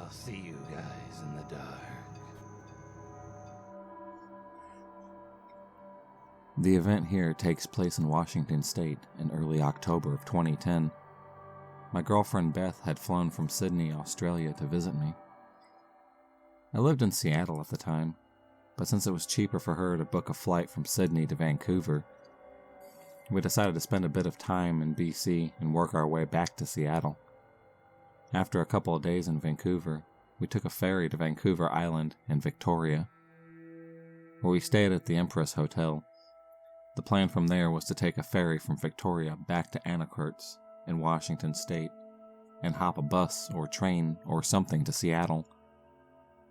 I'll see you guys in the dark. The event here takes place in Washington State in early October of 2010. My girlfriend Beth had flown from Sydney, Australia to visit me. I lived in Seattle at the time, but since it was cheaper for her to book a flight from Sydney to Vancouver, we decided to spend a bit of time in BC and work our way back to Seattle. After a couple of days in Vancouver, we took a ferry to Vancouver Island in Victoria, where we stayed at the Empress Hotel. The plan from there was to take a ferry from Victoria back to Anacortes in Washington State and hop a bus or train or something to Seattle.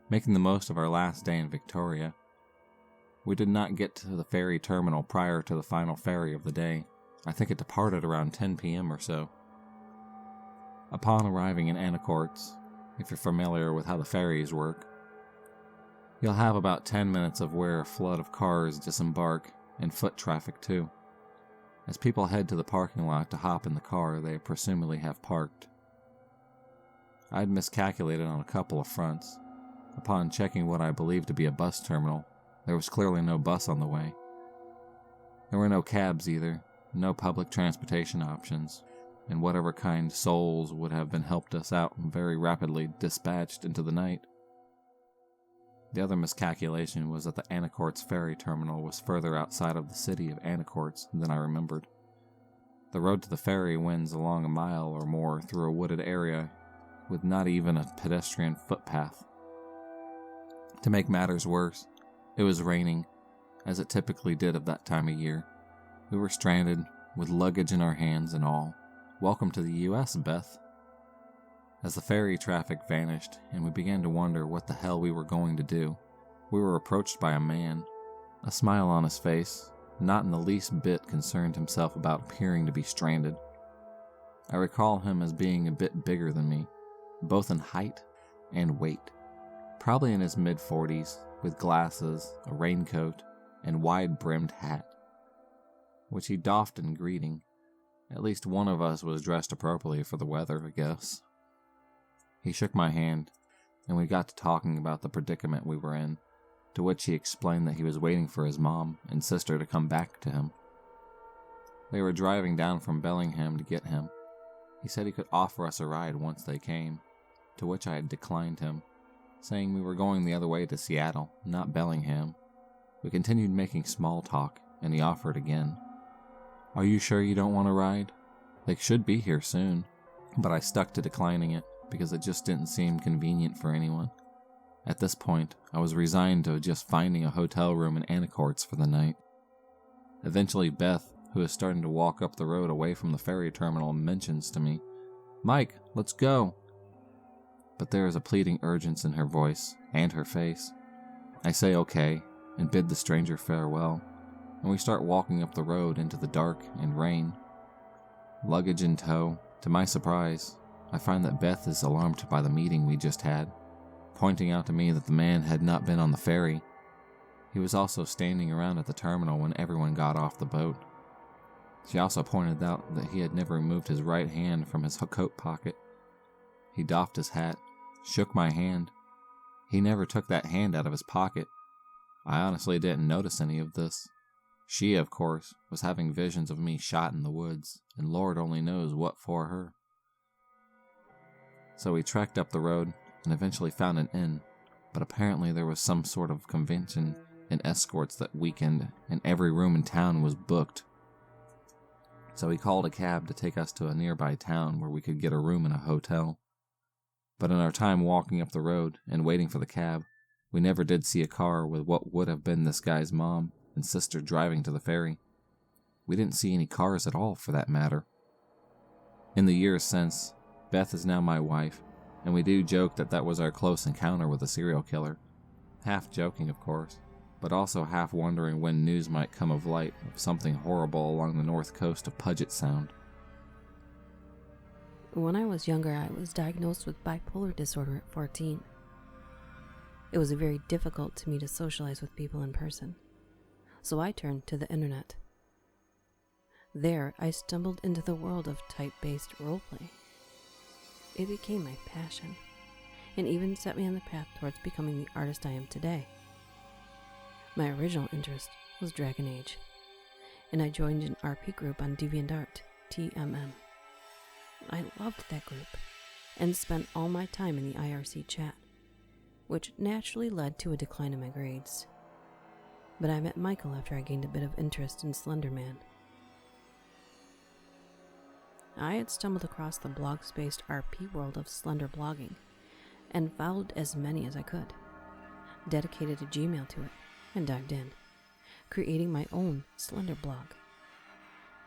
Making the most of our last day in Victoria, we did not get to the ferry terminal prior to the final ferry of the day. I think it departed around 10 p.m. or so. Upon arriving in Anacortes, if you're familiar with how the ferries work, you'll have about 10 minutes of where a flood of cars disembark and foot traffic too. As people head to the parking lot to hop in the car they presumably have parked. I'd miscalculated on a couple of fronts. Upon checking what I believed to be a bus terminal, there was clearly no bus on the way. There were no cabs either, no public transportation options, and whatever kind souls would have been helped us out very rapidly dispatched into the night. The other miscalculation was that the Anacortes ferry terminal was further outside of the city of Anacortes than I remembered. The road to the ferry winds along a mile or more through a wooded area with not even a pedestrian footpath. To make matters worse, it was raining, as it typically did at that time of year. We were stranded, with luggage in our hands and all. Welcome to the U.S., Beth. As the ferry traffic vanished and we began to wonder what the hell we were going to do, we were approached by a man. A smile on his face, not in the least bit concerned himself about appearing to be stranded. I recall him as being a bit bigger than me, both in height and weight. Probably in his mid-40s, with glasses, a raincoat, and wide-brimmed hat, which he doffed in greeting. At least one of us was dressed appropriately for the weather, I guess. He shook my hand, and we got to talking about the predicament we were in, to which he explained that he was waiting for his mom and sister to come back to him. They were driving down from Bellingham to get him. He said he could offer us a ride once they came, to which I had declined him, saying we were going the other way to Seattle, not Bellingham. We continued making small talk, and he offered again. "Are you sure you don't want to ride? They should be here soon." But I stuck to declining it, because it just didn't seem convenient for anyone. At this point, I was resigned to just finding a hotel room in Anacortes for the night. Eventually Beth, who is starting to walk up the road away from the ferry terminal, mentions to me, "Mike, let's go." But there is a pleading urgency in her voice and her face. I say okay, and bid the stranger farewell, and we start walking up the road into the dark and rain. Luggage in tow. To my surprise, I find that Beth is alarmed by the meeting we just had, pointing out to me that the man had not been on the ferry. He was also standing around at the terminal when everyone got off the boat. She also pointed out that he had never removed his right hand from his coat pocket. He doffed his hat, shook my hand. He never took that hand out of his pocket. I honestly didn't notice any of this. She, of course, was having visions of me shot in the woods, and Lord only knows what for her. So we trekked up the road and eventually found an inn, but apparently there was some sort of convention in Escorts that weekend, and every room in town was booked. So we called a cab to take us to a nearby town where we could get a room in a hotel. But in our time walking up the road and waiting for the cab, we never did see a car with what would have been this guy's mom and sister driving to the ferry. We didn't see any cars at all, for that matter. In the years since, Beth is now my wife, and we do joke that that was our close encounter with a serial killer. Half joking, of course, but also half wondering when news might come of light of something horrible along the north coast of Puget Sound. When I was younger, I was diagnosed with bipolar disorder at 14. It was very difficult to me to socialize with people in person, so I turned to the internet. There, I stumbled into the world of type-based roleplay. It became my passion, and even set me on the path towards becoming the artist I am today. My original interest was Dragon Age, and I joined an RP group on DeviantArt, TMM. I loved that group, and spent all my time in the IRC chat, which naturally led to a decline in my grades. But I met Michael after I gained a bit of interest in Slender Man. I had stumbled across the blog-spaced RP world of Slender blogging, and followed as many as I could, dedicated a Gmail to it, and dived in, creating my own Slender blog.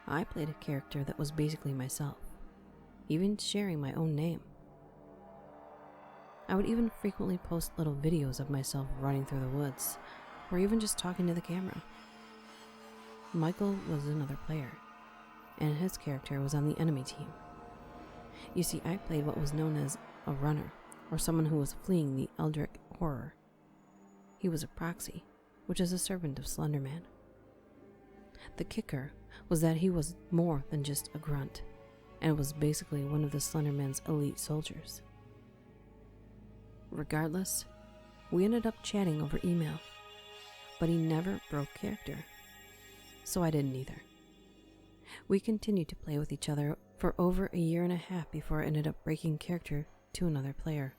I played a character that was basically myself, even sharing my own name. I would even frequently post little videos of myself running through the woods, or even just talking to the camera. Michael was another player, and his character was on the enemy team. You see, I played what was known as a runner, or someone who was fleeing the Eldritch horror. He was a proxy, which is a servant of Slender Man. The kicker was that he was more than just a grunt, and was basically one of the Slender Man's elite soldiers. Regardless, we ended up chatting over email, but he never broke character, so I didn't either. We continued to play with each other for over a year and a half before I ended up breaking character to another player,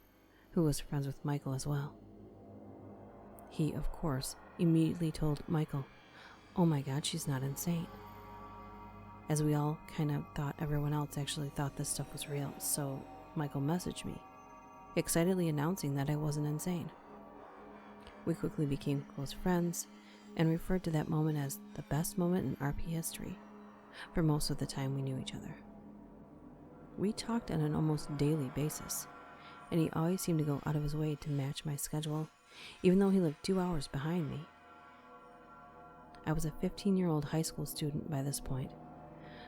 who was friends with Michael as well. He, of course, immediately told Michael, "Oh my god, she's not insane." As we all kind of thought everyone else actually thought this stuff was real, so Michael messaged me, excitedly announcing that I wasn't insane. We quickly became close friends, and referred to that moment as the best moment in RP history, for most of the time we knew each other. We talked on an almost daily basis, and he always seemed to go out of his way to match my schedule, even though he lived 2 hours behind me. I was a 15-year-old high school student by this point,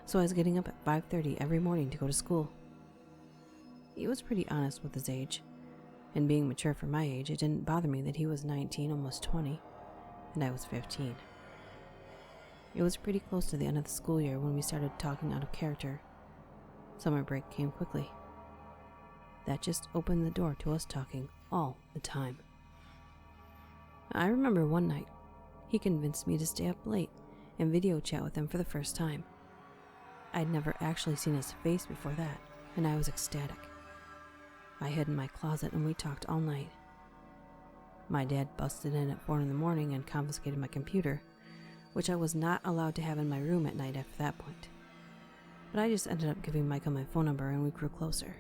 so I was getting up at 5:30 every morning to go to school. He was pretty honest with his age, and being mature for my age, it didn't bother me that he was 19, almost 20, and I was 15. It was pretty close to the end of the school year when we started talking out of character. Summer break came quickly. That just opened the door to us talking all the time. I remember one night, he convinced me to stay up late and video chat with him for the first time. I'd never actually seen his face before that, and I was ecstatic. I hid in my closet and we talked all night. My dad busted in at 4 in the morning and confiscated my computer, which I was not allowed to have in my room at night after that point. But I just ended up giving Michael my phone number and we grew closer.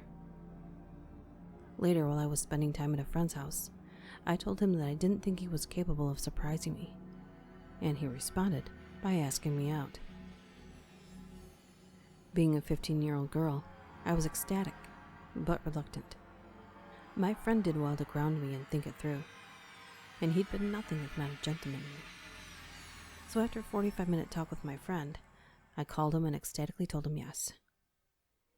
Later, while I was spending time at a friend's house, I told him that I didn't think he was capable of surprising me, and he responded by asking me out. Being a 15-year-old girl, I was ecstatic, but reluctant. My friend did well to ground me and think it through, and he'd been nothing if not a gentleman. So after a 45-minute talk with my friend, I called him and ecstatically told him yes.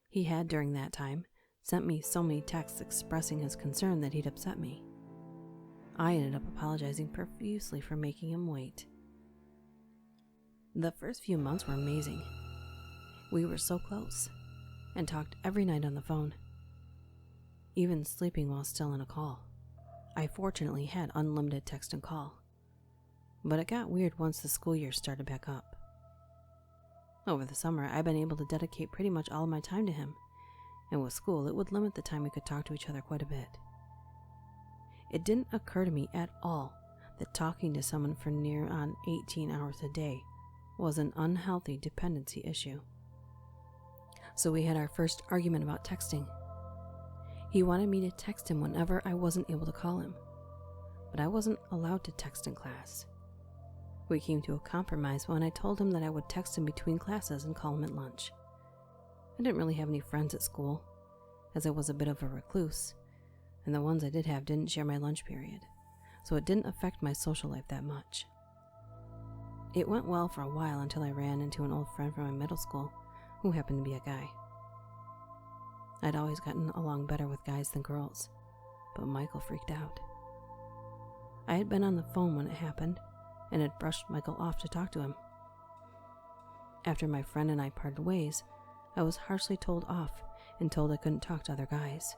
He had, during that time, sent me so many texts expressing his concern that he'd upset me. I ended up apologizing profusely for making him wait. The first few months were amazing. We were so close, and talked every night on the phone, even sleeping while still in a call. I fortunately had unlimited text and call, but it got weird once the school year started back up. Over the summer, I've been able to dedicate pretty much all of my time to him, and with school, it would limit the time we could talk to each other quite a bit. It didn't occur to me at all that talking to someone for near on 18 hours a day was an unhealthy dependency issue. So we had our first argument about texting. He wanted me to text him whenever I wasn't able to call him, but I wasn't allowed to text in class. We came to a compromise when I told him that I would text him between classes and call him at lunch. I didn't really have any friends at school, as I was a bit of a recluse, and the ones I did have didn't share my lunch period, so it didn't affect my social life that much. It went well for a while until I ran into an old friend from my middle school who happened to be a guy. I'd always gotten along better with guys than girls, but Michael freaked out. I had been on the phone when it happened and had brushed Michael off to talk to him. After my friend and I parted ways, I was harshly told off and told I couldn't talk to other guys.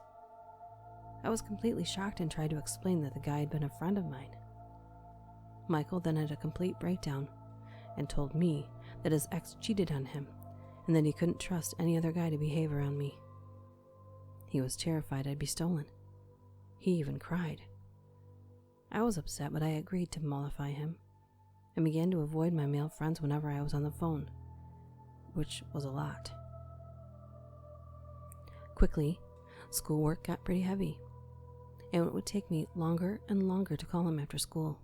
I was completely shocked and tried to explain that the guy had been a friend of mine. Michael then had a complete breakdown and told me that his ex cheated on him and that he couldn't trust any other guy to behave around me. He was terrified I'd be stolen. He even cried. I was upset, but I agreed to mollify him and began to avoid my male friends whenever I was on the phone, which was a lot. Quickly, schoolwork got pretty heavy, and it would take me longer and longer to call him after school.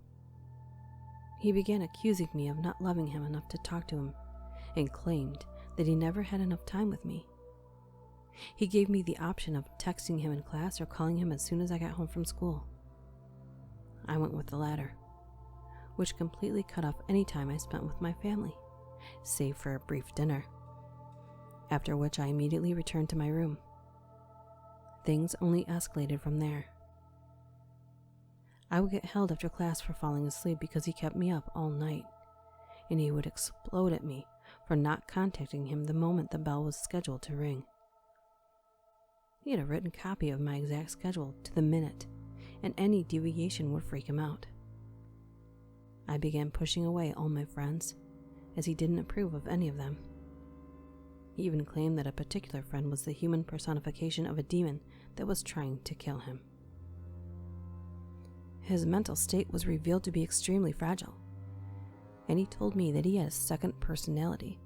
He began accusing me of not loving him enough to talk to him and claimed that he never had enough time with me. He gave me the option of texting him in class or calling him as soon as I got home from school. I went with the latter, which completely cut off any time I spent with my family, save for a brief dinner, after which I immediately returned to my room. Things only escalated from there. I would get held after class for falling asleep because he kept me up all night, and he would explode at me for not contacting him the moment the bell was scheduled to ring. He had a written copy of my exact schedule to the minute, and any deviation would freak him out. I began pushing away all my friends, as he didn't approve of any of them. He even claimed that a particular friend was the human personification of a demon that was trying to kill him. His mental state was revealed to be extremely fragile, and he told me that he had a second personality,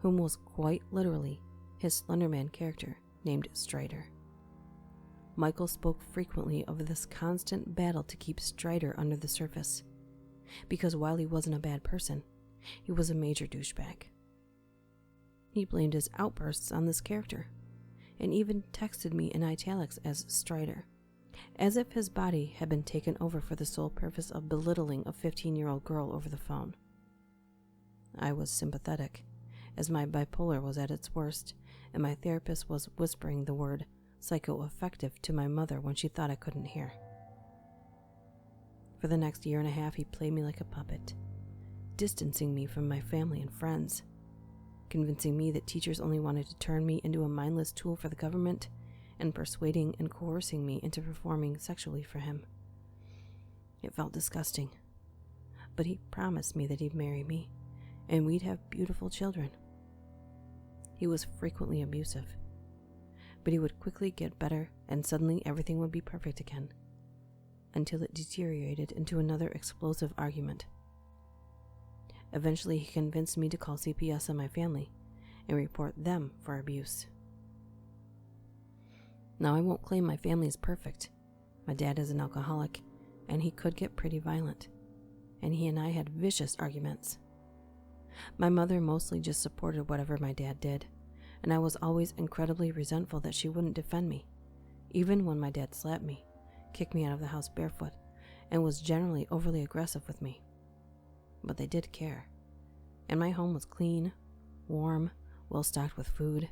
whom was quite literally his Slenderman character named Strider. Michael spoke frequently of this constant battle to keep Strider under the surface, because while he wasn't a bad person, he was a major douchebag. He blamed his outbursts on this character, and even texted me in italics as Strider, as if his body had been taken over for the sole purpose of belittling a 15-year-old girl over the phone. I was sympathetic, as my bipolar was at its worst, and my therapist was whispering the word psychoaffective to my mother when she thought I couldn't hear. For the next year and a half, he played me like a puppet, distancing me from my family and friends, convincing me that teachers only wanted to turn me into a mindless tool for the government, and persuading and coercing me into performing sexually for him. It felt disgusting, but he promised me that he'd marry me, and we'd have beautiful children. He was frequently abusive, but he would quickly get better, and suddenly everything would be perfect again, until it deteriorated into another explosive argument. Eventually, he convinced me to call CPS on my family and report them for abuse. Now, I won't claim my family is perfect. My dad is an alcoholic, and he could get pretty violent, and he and I had vicious arguments. My mother mostly just supported whatever my dad did, and I was always incredibly resentful that she wouldn't defend me, even when my dad slapped me, kicked me out of the house barefoot, and was generally overly aggressive with me. But they did care, and my home was clean, warm, well stocked with food.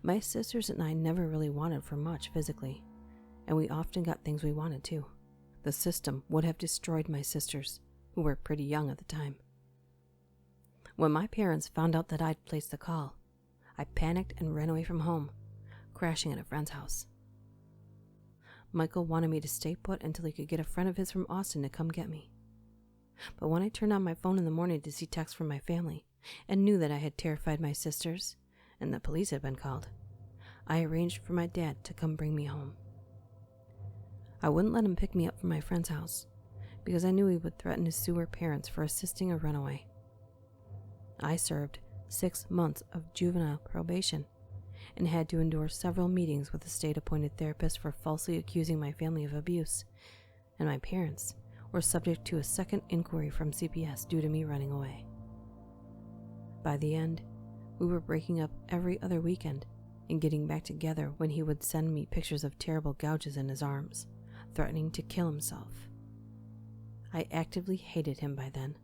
My sisters and I never really wanted for much physically, and we often got things we wanted too. The system would have destroyed my sisters, who were pretty young at the time. When my parents found out that I'd placed the call, I panicked and ran away from home, crashing at a friend's house. Michael wanted me to stay put until he could get a friend of his from Austin to come get me. But when I turned on my phone in the morning to see texts from my family and knew that I had terrified my sisters and the police had been called, I arranged for my dad to come bring me home. I wouldn't let him pick me up from my friend's house because I knew he would threaten to sue her parents for assisting a runaway. I served 6 months of juvenile probation and had to endure several meetings with a state-appointed therapist for falsely accusing my family of abuse, and my parents were subject to a second inquiry from CPS due to me running away. By the end, we were breaking up every other weekend and getting back together when he would send me pictures of terrible gouges in his arms, threatening to kill himself. I actively hated him by then,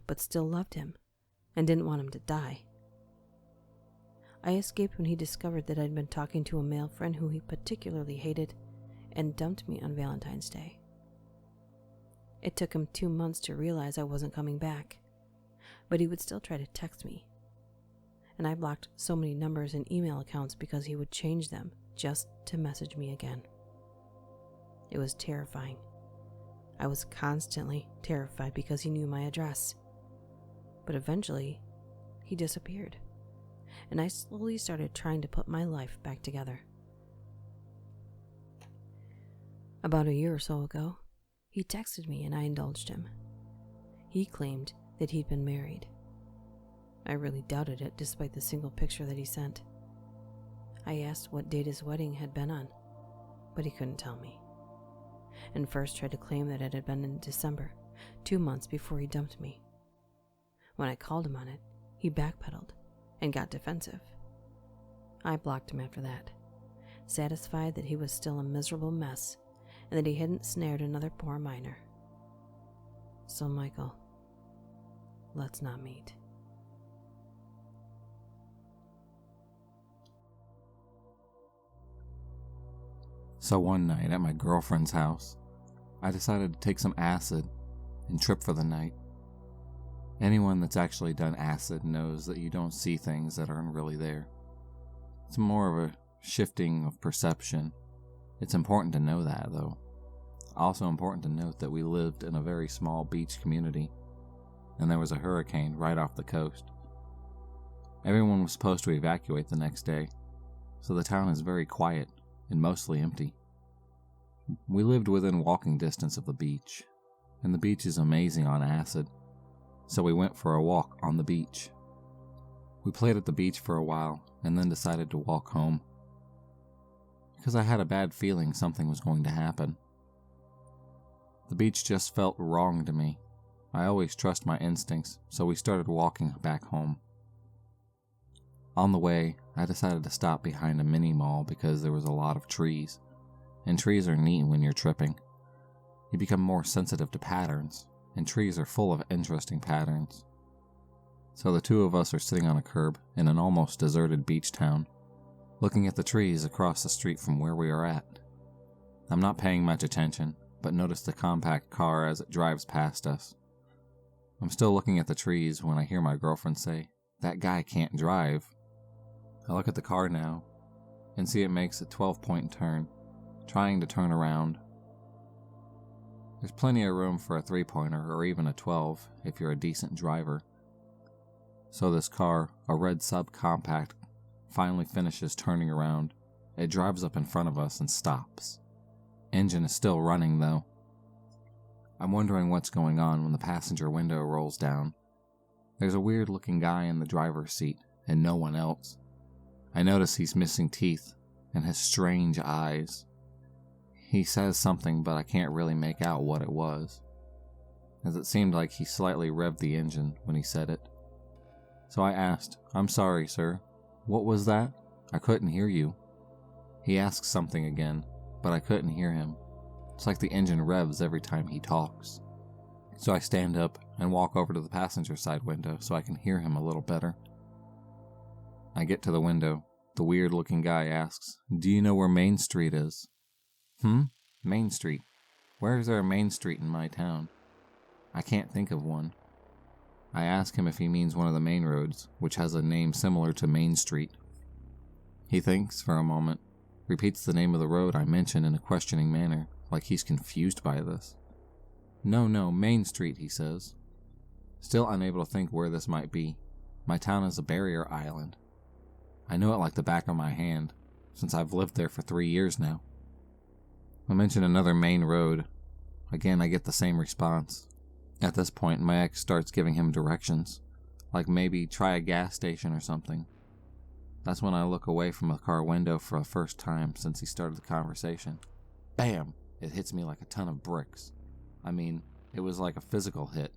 but still loved him and didn't want him to die. I escaped when he discovered that I'd been talking to a male friend who he particularly hated and dumped me on Valentine's Day. It took him 2 months to realize I wasn't coming back, but he would still try to text me, and I blocked so many numbers and email accounts because he would change them just to message me again. It was terrifying. I was constantly terrified because he knew my address. But eventually, he disappeared, and I slowly started trying to put my life back together. About a year or so ago, he texted me and I indulged him. He claimed that he'd been married. I really doubted it despite the single picture that he sent. I asked what date his wedding had been on, but he couldn't tell me, and first tried to claim that it had been in December, 2 months before he dumped me. When I called him on it, he backpedaled and got defensive. I blocked him after that, satisfied that he was still a miserable mess and that he hadn't snared another poor minor. So, Michael, let's not meet. So one night at my girlfriend's house, I decided to take some acid and trip for the night. Anyone that's actually done acid knows that you don't see things that aren't really there. It's more of a shifting of perception. It's important to know that, though. Also important to note that we lived in a very small beach community, and there was a hurricane right off the coast. Everyone was supposed to evacuate the next day, so the town is very quiet and mostly empty. We lived within walking distance of the beach, and the beach is amazing on acid, so we went for a walk on the beach. We played at the beach for a while and then decided to walk home, because I had a bad feeling something was going to happen. The beach just felt wrong to me. I always trust my instincts, so we started walking back home. On the way, I decided to stop behind a mini mall because there was a lot of trees, and trees are neat when you're tripping. You become more sensitive to patterns, and trees are full of interesting patterns. So the two of us are sitting on a curb in an almost deserted beach town, looking at the trees across the street from where we are at. I'm not paying much attention, but notice the compact car as it drives past us. I'm still looking at the trees when I hear my girlfriend say, "That guy can't drive." I look at the car now and see it makes a 12-point turn, trying to turn around. There's plenty of room for a 3-pointer or even a 12 if you're a decent driver. So this car, a red subcompact, finally finishes turning around. It drives up in front of us and stops. Engine is still running though. I'm wondering what's going on when the passenger window rolls down. There's a weird looking guy in the driver's seat and no one else. I notice he's missing teeth and has strange eyes. He says something, but I can't really make out what it was, as it seemed like he slightly revved the engine when he said it. So I asked, "I'm sorry, sir. What was that? I couldn't hear you." He asks something again, but I couldn't hear him. It's like the engine revs every time he talks. So I stand up and walk over to the passenger side window so I can hear him a little better. I get to the window. The weird-looking guy asks, "Do you know where Main Street is?" Main Street? Where is there a Main Street in my town? I can't think of one. I ask him if he means one of the main roads, which has a name similar to Main Street. He thinks for a moment, repeats the name of the road I mentioned in a questioning manner, like he's confused by this. No, Main Street, he says. Still unable to think where this might be. My town is a barrier island. I know it like the back of my hand, since I've lived there for 3 years now. I mention another main road. Again, I get the same response. At this point, my ex starts giving him directions, like maybe try a gas station or something. That's when I look away from the car window for the first time since he started the conversation. Bam! It hits me like a ton of bricks. I mean, it was like a physical hit.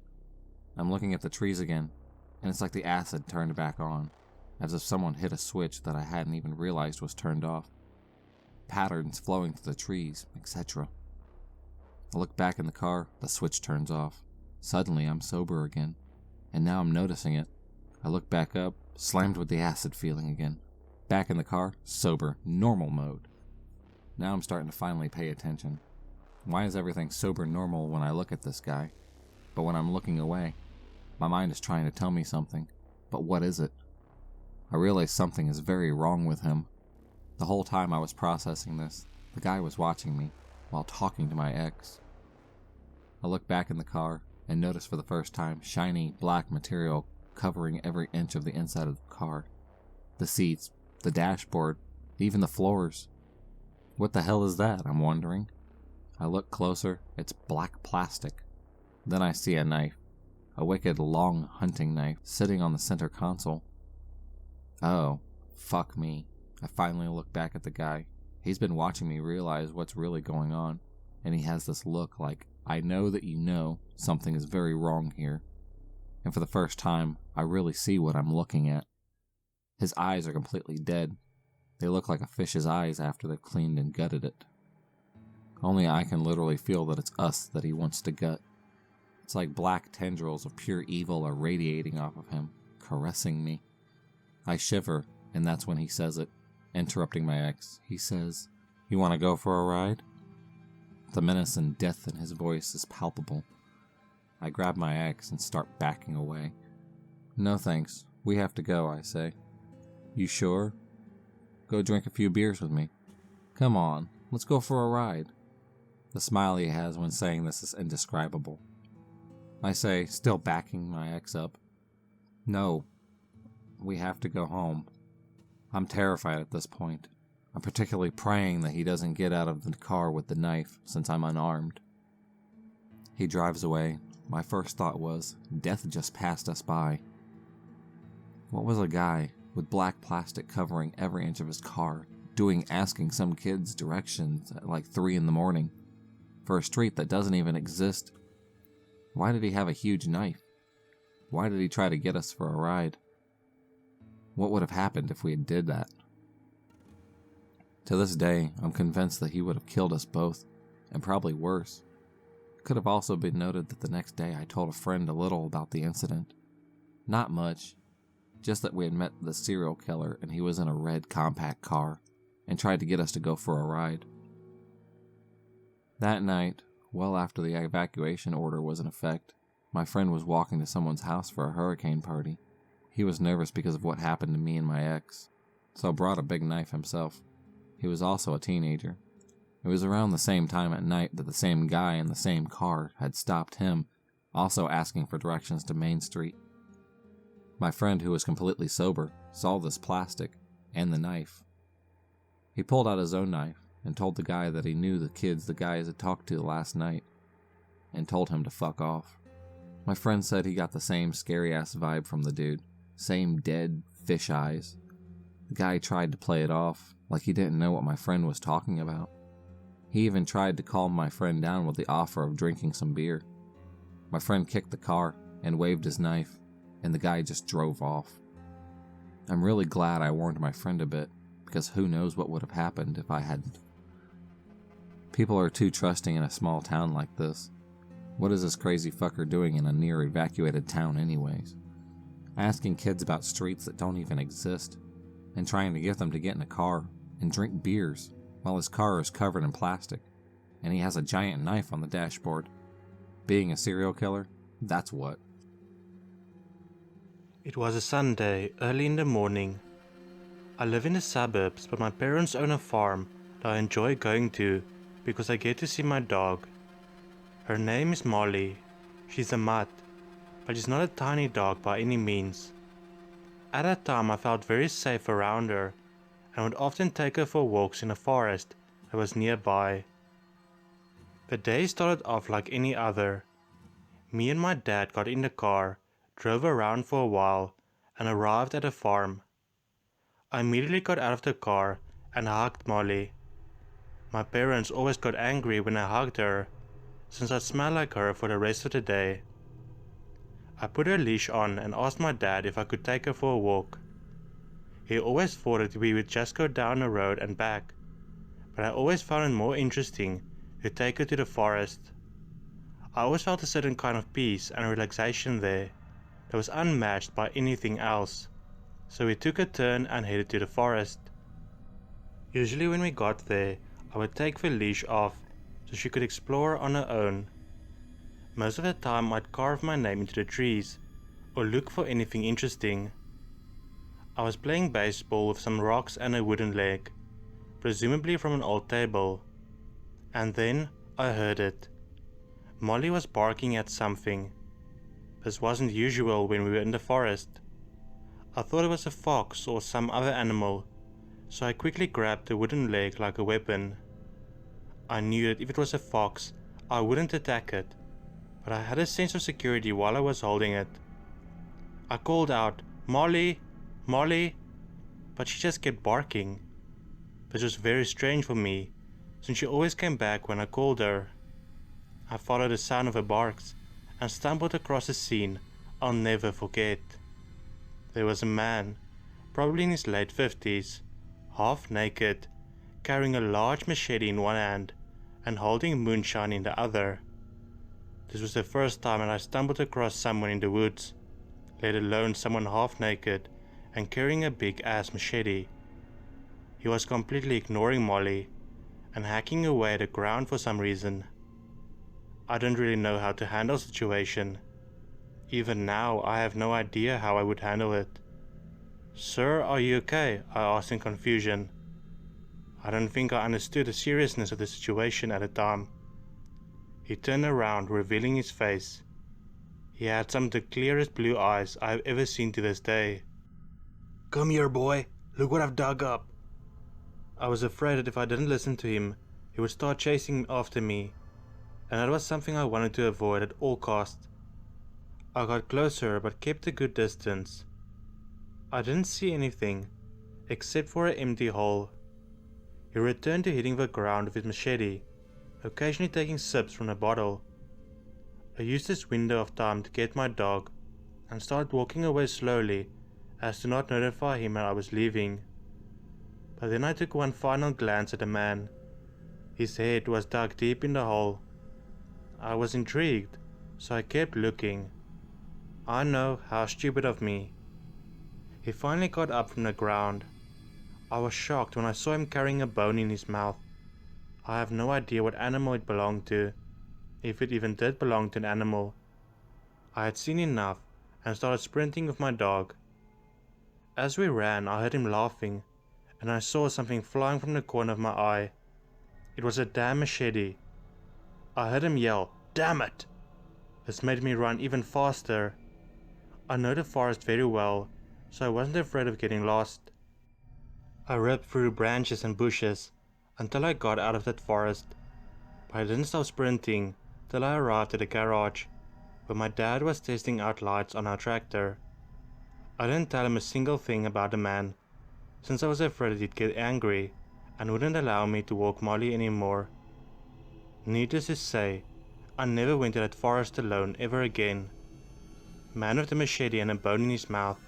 I'm looking at the trees again, and it's like the acid turned back on, as if someone hit a switch that I hadn't even realized was turned off. Patterns flowing through the trees, etc. I look back in the car, the switch turns off. Suddenly I'm sober again, and now I'm noticing it. I look back up, slammed with the acid feeling again. Back in the car, sober, normal mode. Now I'm starting to finally pay attention. Why is everything sober normal when I look at this guy? But when I'm looking away, my mind is trying to tell me something. But what is it? I realize something is very wrong with him. The whole time I was processing this, the guy was watching me, while talking to my ex. I look back in the car and notice for the first time shiny black material covering every inch of the inside of the car. The seats, the dashboard, even the floors. What the hell is that, I'm wondering. I look closer, it's black plastic. Then I see a knife, a wicked long hunting knife, sitting on the center console. Oh, fuck me. I finally look back at the guy. He's been watching me realize what's really going on, and he has this look like, I know that you know something is very wrong here. And for the first time, I really see what I'm looking at. His eyes are completely dead. They look like a fish's eyes after they've cleaned and gutted it. Only I can literally feel that it's us that he wants to gut. It's like black tendrils of pure evil are radiating off of him, caressing me. I shiver, and that's when he says it, interrupting my ex. He says, "You want to go for a ride?" The menace and death in his voice is palpable. I grab my ex and start backing away. "No thanks, we have to go," I say. "You sure? Go drink a few beers with me. Come on, let's go for a ride." The smile he has when saying this is indescribable. I say, still backing my ex up, "No, we have to go home." I'm terrified at this point. I'm particularly praying that he doesn't get out of the car with the knife, since I'm unarmed. He drives away. My first thought was, death just passed us by. What was a guy with black plastic covering every inch of his car doing asking some kids directions at like 3 in the morning for a street that doesn't even exist? Why did he have a huge knife? Why did he try to get us for a ride? What would have happened if we had did that? To this day, I'm convinced that he would have killed us both, and probably worse. It could have also been noted that the next day I told a friend a little about the incident. Not much, just that we had met the serial killer and he was in a red compact car and tried to get us to go for a ride. That night, well after the evacuation order was in effect, my friend was walking to someone's house for a hurricane party. He was nervous because of what happened to me and my ex, so brought a big knife himself. He was also a teenager. It was around the same time at night that the same guy in the same car had stopped him, also asking for directions to Main Street. My friend, who was completely sober, saw this plastic and the knife. He pulled out his own knife and told the guy that he knew the kids the guys had talked to last night, and told him to fuck off. My friend said he got the same scary-ass vibe from the dude, same dead fish eyes. The guy tried to play it off, like he didn't know what my friend was talking about. He even tried to calm my friend down with the offer of drinking some beer. My friend kicked the car and waved his knife, and the guy just drove off. I'm really glad I warned my friend a bit, because who knows what would have happened if I hadn't. People are too trusting in a small town like this. What is this crazy fucker doing in a near evacuated town anyways? Asking kids about streets that don't even exist, and trying to get them to get in a car and drink beers while his car is covered in plastic, and he has a giant knife on the dashboard. Being a serial killer, that's what. It was a Sunday, early in the morning. I live in the suburbs, but my parents own a farm that I enjoy going to because I get to see my dog. Her name is Molly. She's a mutt, but she's not a tiny dog by any means. At that time I felt very safe around her and would often take her for walks in a forest that was nearby. The day started off like any other. Me and my dad got in the car, drove around for a while, and arrived at a farm. I immediately got out of the car and hugged Molly. My parents always got angry when I hugged her, since I smelled like her for the rest of the day. I put her leash on and asked my dad if I could take her for a walk. He always thought that we would just go down the road and back, but I always found it more interesting to take her to the forest. I always felt a certain kind of peace and relaxation there that was unmatched by anything else, so we took a turn and headed to the forest. Usually when we got there, I would take the leash off so she could explore on her own. Most of the time I'd carve my name into the trees or look for anything interesting. I was playing baseball with some rocks and a wooden leg, presumably from an old table. And then I heard it. Molly was barking at something. This wasn't usual when we were in the forest. I thought it was a fox or some other animal, so I quickly grabbed the wooden leg like a weapon. I knew that if it was a fox, I wouldn't attack it, but I had a sense of security while I was holding it. I called out, "Molly, Molly," but she just kept barking. This was very strange for me, since she always came back when I called her. I followed the sound of her barks and stumbled across a scene I'll never forget. There was a man, probably in his late 50s, half naked, carrying a large machete in one hand and holding moonshine in the other. This was the first time that I stumbled across someone in the woods, let alone someone half naked and carrying a big ass machete. He was completely ignoring Molly and hacking away at the ground for some reason. I don't really know how to handle the situation. Even now, I have no idea how I would handle it. "Sir, are you okay?" I asked in confusion. I don't think I understood the seriousness of the situation at the time. He turned around, revealing his face. He had some of the clearest blue eyes I have ever seen to this day. "Come here, boy. Look what I've dug up." I was afraid that if I didn't listen to him, he would start chasing after me, and that was something I wanted to avoid at all costs. I got closer but kept a good distance. I didn't see anything, except for an empty hole. He returned to hitting the ground with his machete, occasionally taking sips from the bottle. I used this window of time to get my dog, and started walking away slowly as to not notify him that I was leaving. But then I took one final glance at the man. His head was dug deep in the hole. I was intrigued, so I kept looking. I know, how stupid of me. He finally got up from the ground. I was shocked when I saw him carrying a bone in his mouth. I have no idea what animal it belonged to, if it even did belong to an animal. I had seen enough and started sprinting with my dog. As we ran, I heard him laughing, and I saw something flying from the corner of my eye. It was a damn machete. I heard him yell, "Damn it!" This made me run even faster. I know the forest very well, so I wasn't afraid of getting lost. I ripped through branches and bushes until I got out of that forest, but I didn't stop sprinting till I arrived at the garage, where my dad was testing out lights on our tractor. I didn't tell him a single thing about the man, since I was afraid that he'd get angry and wouldn't allow me to walk Molly anymore. Needless to say, I never went to that forest alone ever again. Man with the machete and a bone in his mouth,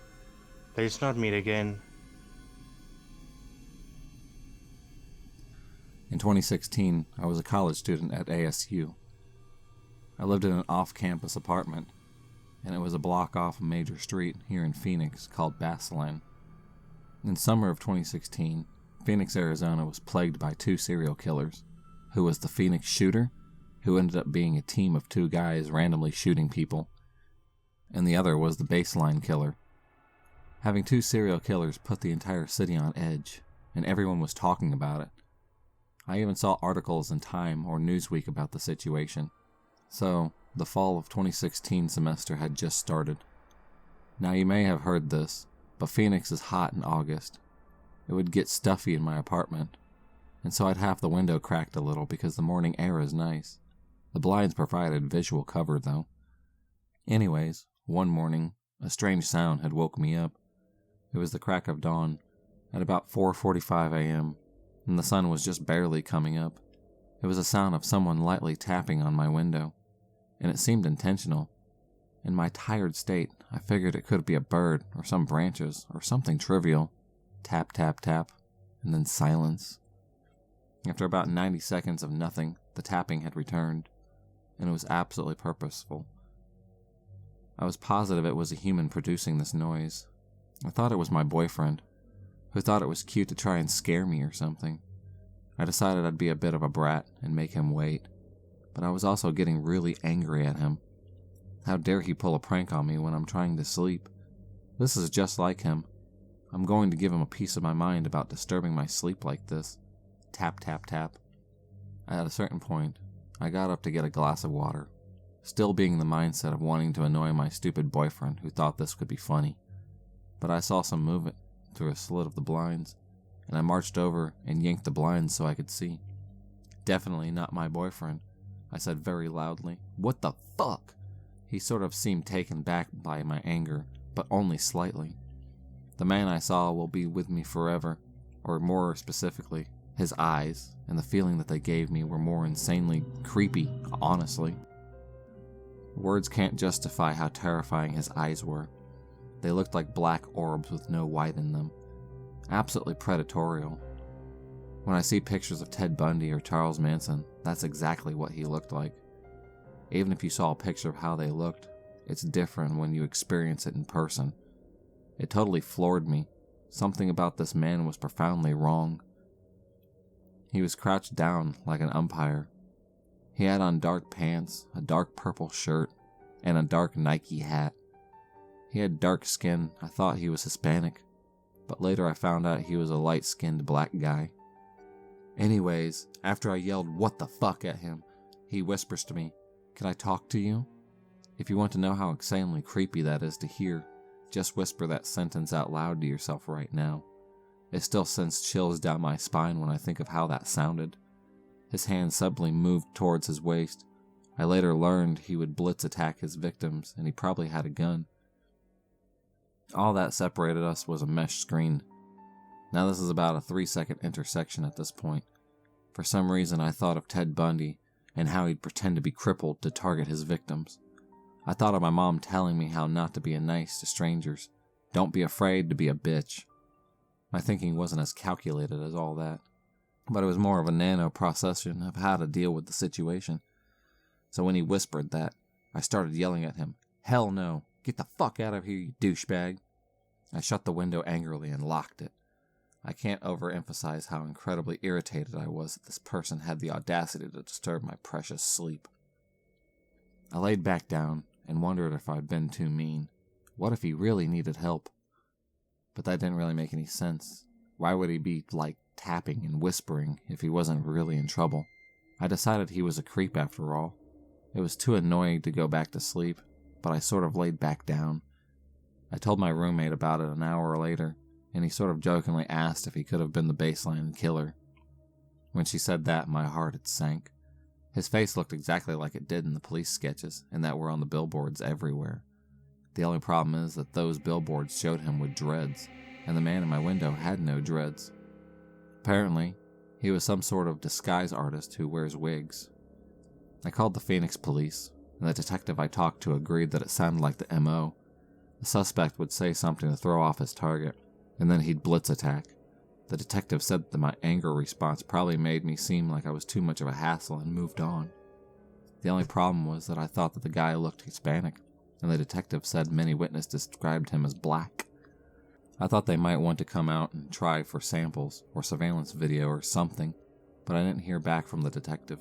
let's not meet again. In 2016, I was a college student at ASU. I lived in an off-campus apartment, and it was a block off a major street here in Phoenix called Bassaline. In summer of 2016, Phoenix, Arizona was plagued by two serial killers, who was the Phoenix shooter, who ended up being a team of two guys randomly shooting people, and the other was the baseline killer. Having two serial killers put the entire city on edge, and everyone was talking about it. I even saw articles in Time or Newsweek about the situation. So, the fall of 2016 semester had just started. Now you may have heard this, but Phoenix is hot in August. It would get stuffy in my apartment, and so I'd have the window cracked a little because the morning air is nice. The blinds provided visual cover though. Anyways, one morning, a strange sound had woke me up. It was the crack of dawn, at about 4:45 a.m., and the sun was just barely coming up. It was a sound of someone lightly tapping on my window, and it seemed intentional. In my tired state, I figured it could be a bird or some branches or something trivial. Tap, tap, tap, and then silence. After about 90 seconds of nothing, the tapping had returned, and it was absolutely purposeful. I was positive it was a human producing this noise. I thought it was my boyfriend, who thought it was cute to try and scare me or something. I decided I'd be a bit of a brat and make him wait, but I was also getting really angry at him. How dare he pull a prank on me when I'm trying to sleep? This is just like him. I'm going to give him a piece of my mind about disturbing my sleep like this. Tap, tap, tap. At a certain point, I got up to get a glass of water, still being the mindset of wanting to annoy my stupid boyfriend who thought this could be funny. But I saw some movement through a slit of the blinds, and I marched over and yanked the blinds so I could see. Definitely not my boyfriend, I said very loudly. What the fuck? He sort of seemed taken back by my anger, but only slightly. The man I saw will be with me forever, or more specifically, his eyes, and the feeling that they gave me were more insanely creepy, honestly. Words can't justify how terrifying his eyes were. They looked like black orbs with no white in them. Absolutely predatorial. When I see pictures of Ted Bundy or Charles Manson, that's exactly what he looked like. Even if you saw a picture of how they looked, it's different when you experience it in person. It totally floored me. Something about this man was profoundly wrong. He was crouched down like an umpire. He had on dark pants, a dark purple shirt, and a dark Nike hat. He had dark skin. I thought he was Hispanic, but later I found out he was a light-skinned black guy. Anyways, after I yelled "what the fuck" at him, he whispers to me, "Can I talk to you?" If you want to know how insanely creepy that is to hear, just whisper that sentence out loud to yourself right now. It still sends chills down my spine when I think of how that sounded. His hand suddenly moved towards his waist. I later learned he would blitz attack his victims, and he probably had a gun. All that separated us was a mesh screen. Now this is about a 3-second intersection at this point. For some reason I thought of Ted Bundy and how he'd pretend to be crippled to target his victims. I thought of my mom telling me how not to be nice to strangers. Don't be afraid to be a bitch. My thinking wasn't as calculated as all that, but it was more of a nano-procession of how to deal with the situation. So when he whispered that, I started yelling at him, "Hell no! Get the fuck out of here, you douchebag!" I shut the window angrily and locked it. I can't overemphasize how incredibly irritated I was that this person had the audacity to disturb my precious sleep. I laid back down and wondered if I'd been too mean. What if he really needed help? But that didn't really make any sense. Why would he be, tapping and whispering if he wasn't really in trouble? I decided he was a creep after all. It was too annoying to go back to sleep, but I sort of laid back down. I told my roommate about it an hour later, and he sort of jokingly asked if he could have been the baseline killer. When she said that, my heart had sank. His face looked exactly like it did in the police sketches, and that were on the billboards everywhere. The only problem is that those billboards showed him with dreads, and the man in my window had no dreads. Apparently, he was some sort of disguise artist who wears wigs. I called the Phoenix police, and the detective I talked to agreed that it sounded like the M.O. The suspect would say something to throw off his target, and then he'd blitz attack. The detective said that my anger response probably made me seem like I was too much of a hassle and moved on. The only problem was that I thought that the guy looked Hispanic, and the detective said many witnesses described him as black. I thought they might want to come out and try for samples or surveillance video or something, but I didn't hear back from the detective.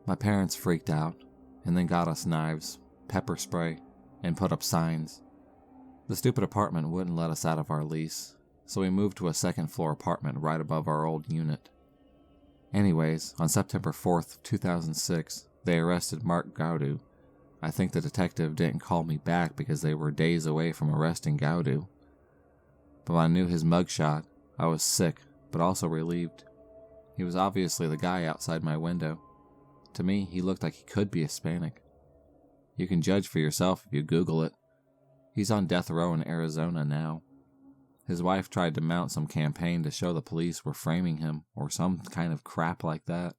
My parents freaked out, and then got us knives, pepper spray, and put up signs. The stupid apartment wouldn't let us out of our lease, so we moved to a second-floor apartment right above our old unit. Anyways, on September 4th, 2006, they arrested Mark Gaudu. I think the detective didn't call me back because they were days away from arresting Gaudu. But when I knew his mugshot, I was sick, but also relieved. He was obviously the guy outside my window. To me, he looked like he could be Hispanic. You can judge for yourself if you Google it. He's on death row in Arizona now. His wife tried to mount some campaign to show the police were framing him, or some kind of crap like that.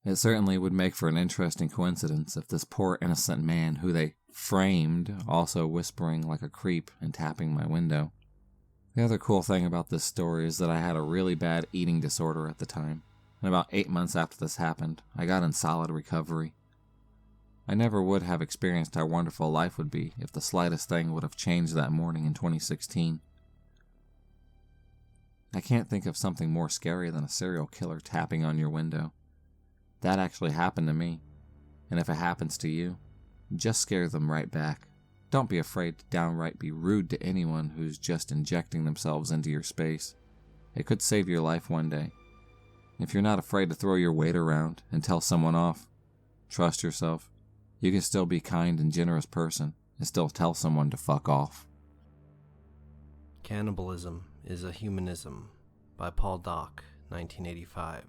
It certainly would make for an interesting coincidence if this poor innocent man who they framed also whispering like a creep and tapping my window. The other cool thing about this story is that I had a really bad eating disorder at the time, and about 8 months after this happened, I got in solid recovery. I never would have experienced how wonderful life would be if the slightest thing would have changed that morning in 2016. I can't think of something more scary than a serial killer tapping on your window. That actually happened to me, and if it happens to you, just scare them right back. Don't be afraid to downright be rude to anyone who's just injecting themselves into your space. It could save your life one day. if you're not afraid to throw your weight around and tell someone off, trust yourself. You can still be a kind and generous person and still tell someone to fuck off. Cannibalism is a Humanism by Paul Dock, 1985.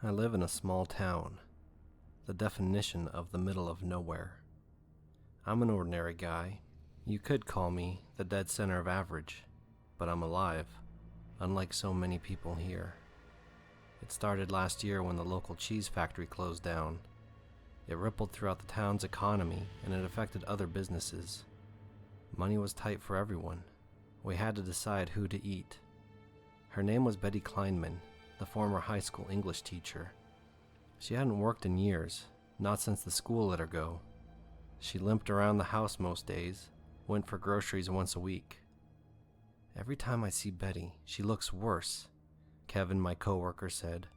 I live in a small town, the definition of the middle of nowhere. I'm an ordinary guy. You could call me the dead center of average, but I'm alive, unlike so many people here. It started last year when the local cheese factory closed down. It rippled throughout the town's economy and it affected other businesses. Money was tight for everyone. We had to decide who to eat. Her name was Betty Kleinman, the former high school English teacher. She hadn't worked in years, not since the school let her go. She limped around the house most days, went for groceries once a week. Every time I see Betty, she looks worse, Kevin, my coworker, said.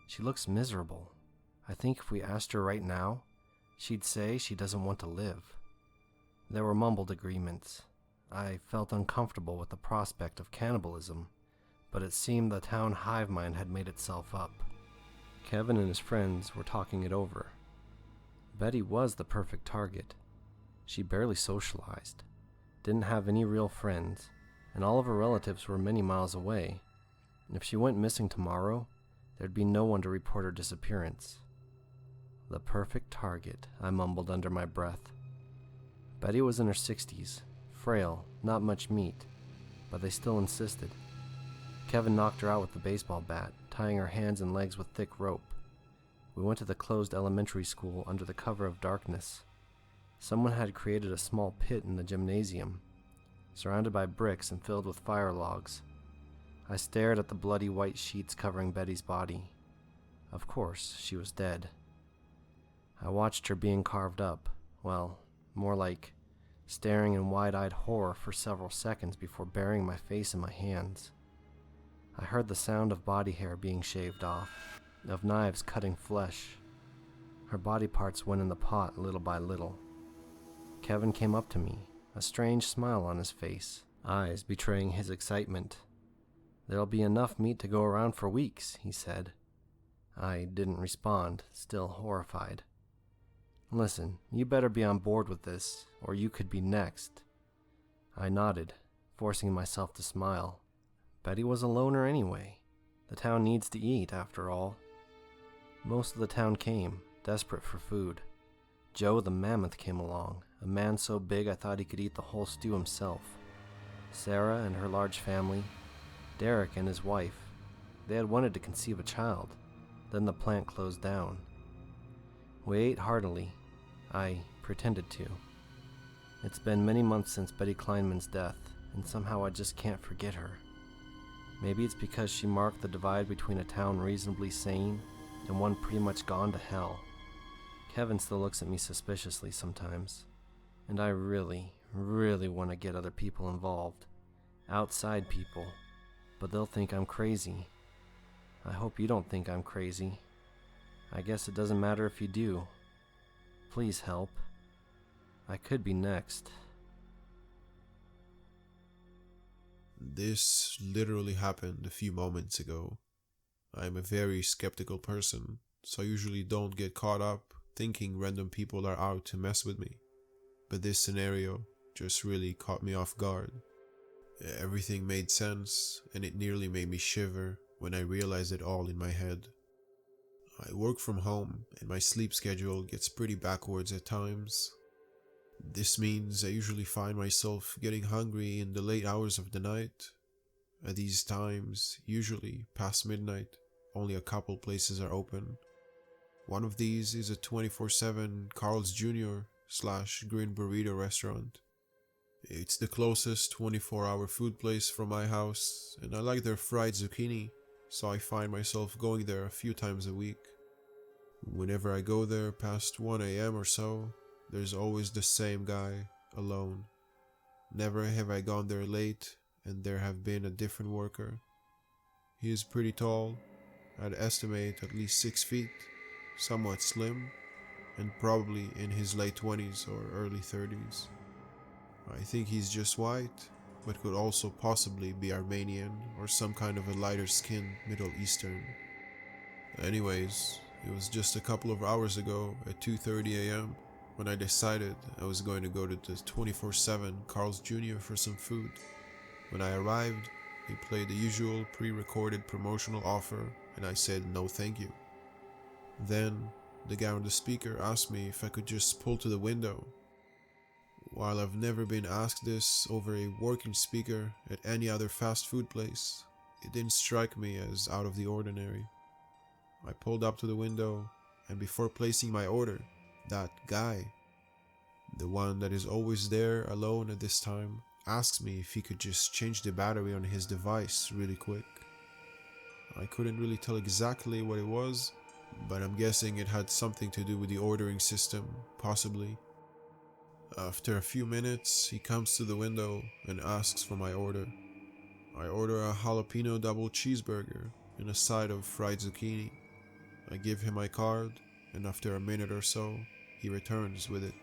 She looks miserable. I think if we asked her right now, she'd say she doesn't want to live. There were mumbled agreements. I felt uncomfortable with the prospect of cannibalism, but it seemed the town hive mind had made itself up. Kevin and his friends were talking it over. Betty was the perfect target. She barely socialized, didn't have any real friends, and all of her relatives were many miles away. If she went missing tomorrow, there'd be no one to report her disappearance. The perfect target, I mumbled under my breath. Betty was in her 60s, frail, not much meat, but they still insisted. Kevin knocked her out with the baseball bat, tying her hands and legs with thick rope. We went to the closed elementary school under the cover of darkness. Someone had created a small pit in the gymnasium, surrounded by bricks and filled with fire logs. I stared at the bloody white sheets covering Betty's body. Of course, she was dead. I watched her being carved up, well, more like staring in wide-eyed horror for several seconds before burying my face in my hands. I heard the sound of body hair being shaved off, of knives cutting flesh. Her body parts went in the pot little by little. Kevin came up to me, a strange smile on his face, eyes betraying his excitement. "There'll be enough meat to go around for weeks," he said. I didn't respond, still horrified. "Listen, you better be on board with this, or you could be next." I nodded, forcing myself to smile. Betty was a loner anyway. The town needs to eat, after all. Most of the town came, desperate for food. Joe the mammoth came along, a man so big I thought he could eat the whole stew himself. Sarah and her large family, Derek and his wife. They had wanted to conceive a child. Then the plant closed down. We ate heartily. I pretended to. It's been many months since Betty Kleinman's death, and somehow I just can't forget her. Maybe it's because she marked the divide between a town reasonably sane and one pretty much gone to hell. Kevin still looks at me suspiciously sometimes, and I really, really want to get other people involved. Outside people, but they'll think I'm crazy. I hope you don't think I'm crazy. I guess it doesn't matter if you do. Please help. I could be next. This literally happened a few moments ago. I'm a very skeptical person, so I usually don't get caught up thinking random people are out to mess with me. But this scenario just really caught me off guard. Everything made sense, and it nearly made me shiver when I realized it all in my head. I work from home, and my sleep schedule gets pretty backwards at times. This means I usually find myself getting hungry in the late hours of the night. At these times, usually past midnight, only a couple places are open. One of these is a 24/7 Carl's Jr. / Green Burrito restaurant. It's the closest 24-hour food place from my house, and I like their fried zucchini, so I find myself going there a few times a week. Whenever I go there past 1 a.m. or so, there's always the same guy, alone. Never have I gone there late, and there have been a different worker. He is pretty tall, I'd estimate at least 6 feet, somewhat slim, and probably in his late 20s or early 30s. I think he's just white, but could also possibly be Armenian or some kind of a lighter skinned Middle Eastern. Anyways, it was just a couple of hours ago at 2:30 a.m. when I decided I was going to go to the 24/7 Carl's Jr. for some food. When I arrived, he played the usual pre-recorded promotional offer and I said no thank you. Then, the guy on the speaker asked me if I could just pull to the window. While I've never been asked this over a working speaker at any other fast food place, it didn't strike me as out of the ordinary. I pulled up to the window, and before placing my order, that guy, the one that is always there alone at this time, asks me if he could just change the battery on his device really quick. I couldn't really tell exactly what it was, but I'm guessing it had something to do with the ordering system, possibly. After a few minutes, he comes to the window and asks for my order. I order a jalapeno double cheeseburger and a side of fried zucchini. I give him my card, and after a minute or so, he returns with it.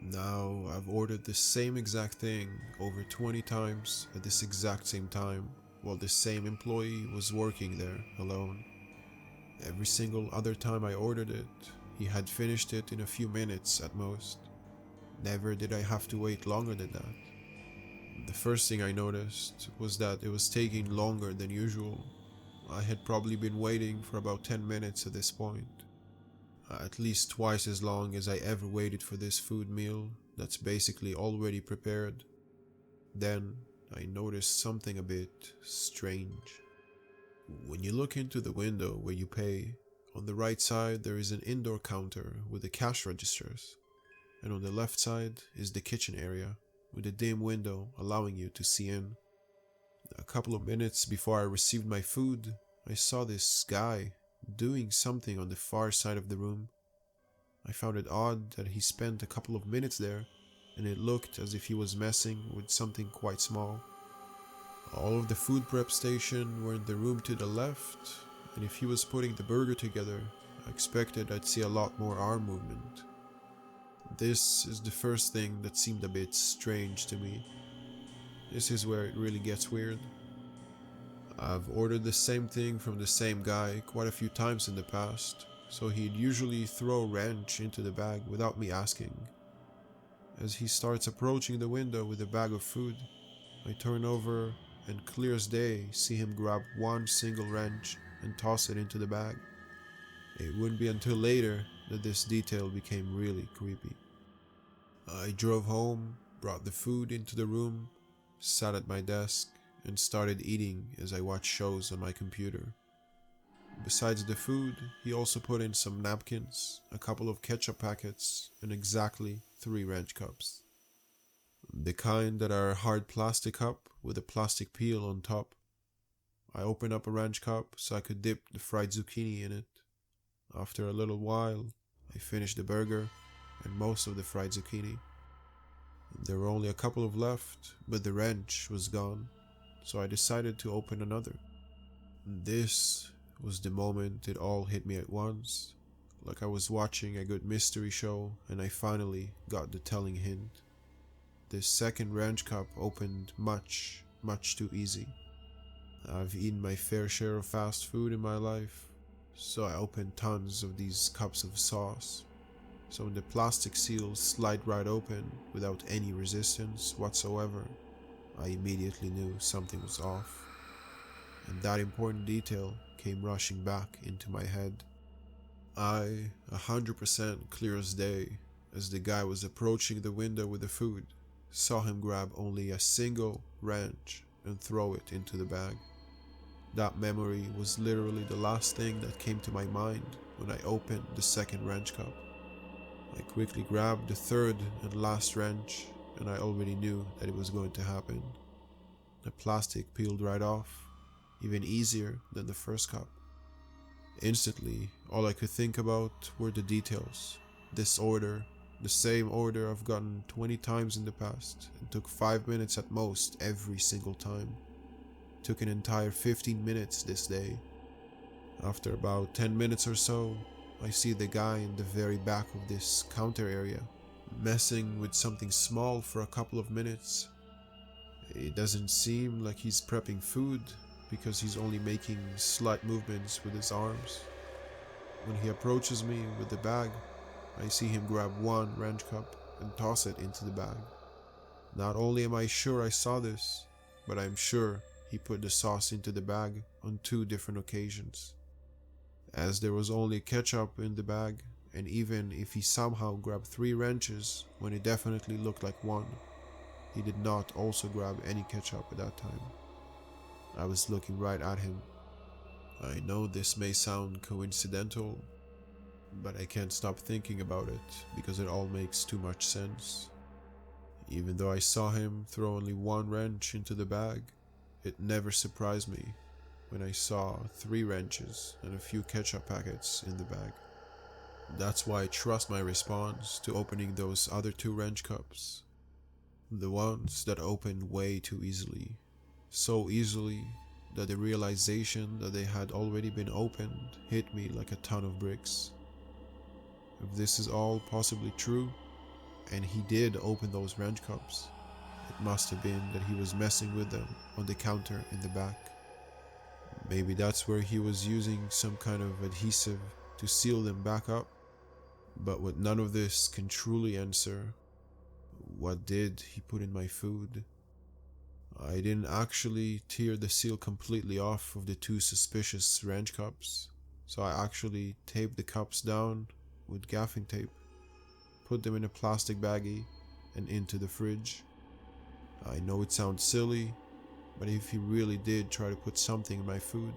Now, I've ordered the same exact thing over 20 times at this exact same time, while the same employee was working there alone. Every single other time I ordered it, he had finished it in a few minutes at most. Never did I have to wait longer than that. The first thing I noticed was that it was taking longer than usual. I had probably been waiting for about 10 minutes at this point. At least twice as long as I ever waited for this food meal that's basically already prepared. Then I noticed something a bit strange. When you look into the window where you pay, on the right side there is an indoor counter with the cash registers, and on the left side is the kitchen area with a dim window allowing you to see in. A couple of minutes before I received my food, I saw this guy doing something on the far side of the room. I found it odd that he spent a couple of minutes there, and it looked as if he was messing with something quite small. All of the food prep station were in the room to the left, and if he was putting the burger together, I expected I'd see a lot more arm movement. This is the first thing that seemed a bit strange to me. This is where it really gets weird. I've ordered the same thing from the same guy quite a few times in the past, so he'd usually throw a wrench into the bag without me asking. As he starts approaching the window with a bag of food, I turn over and clear as day see him grab one single wrench and toss it into the bag. It wouldn't be until later that this detail became really creepy. I drove home, brought the food into the room, sat at my desk, and started eating as I watched shows on my computer. Besides the food, he also put in some napkins, a couple of ketchup packets, and exactly 3 wrench cups. The kind that are a hard plastic cup with a plastic peel on top. I opened up a wrench cup so I could dip the fried zucchini in it. After a little while, I finished the burger and most of the fried zucchini. There were only a couple of left, but the wrench was gone, so I decided to open another. This was the moment it all hit me at once, like I was watching a good mystery show and I finally got the telling hint. This second wrench cup opened much too easy. I've eaten my fair share of fast food in my life, so I opened tons of these cups of sauce. So when the plastic seals slide right open without any resistance whatsoever, I immediately knew something was off. And that important detail came rushing back into my head. 100% clear as day, as the guy was approaching the window with the food, saw him grab only a single wrench and throw it into the bag. That memory was literally the last thing that came to my mind when I opened the second wrench cup. I quickly grabbed the third and last wrench, and I already knew that it was going to happen. The plastic peeled right off, even easier than the first cup. Instantly, all I could think about were the details. This order, the same order I've gotten 20 times in the past, and took 5 minutes at most every single time. Took an entire 15 minutes this day. After about 10 minutes or so, I see the guy in the very back of this counter area, messing with something small for a couple of minutes. It doesn't seem like he's prepping food because he's only making slight movements with his arms. When he approaches me with the bag, I see him grab one wrench cup and toss it into the bag. Not only am I sure I saw this, but I'm sure he put the sauce into the bag on 2 different occasions. As there was only ketchup in the bag, and even if he somehow grabbed 3 wrenches when it definitely looked like 1, he did not also grab any ketchup at that time. I was looking right at him. I know this may sound coincidental, but I can't stop thinking about it because it all makes too much sense. Even though I saw him throw only 1 wrench into the bag, it never surprised me when I saw 3 wrenches and a few ketchup packets in the bag. That's why I trust my response to opening those other 2 wrench cups. The ones that opened way too easily. So easily that the realization that they had already been opened hit me like a ton of bricks. If this is all possibly true, and he did open those wrench cups, it must have been that he was messing with them on the counter in the back. Maybe that's where he was using some kind of adhesive to seal them back up. But what none of this can truly answer, what did he put in my food? I didn't actually tear the seal completely off of the 2 suspicious wrench cups, so I actually taped the cups down with gaffing tape, put them in a plastic baggie and into the fridge. I know it sounds silly, but if he really did try to put something in my food,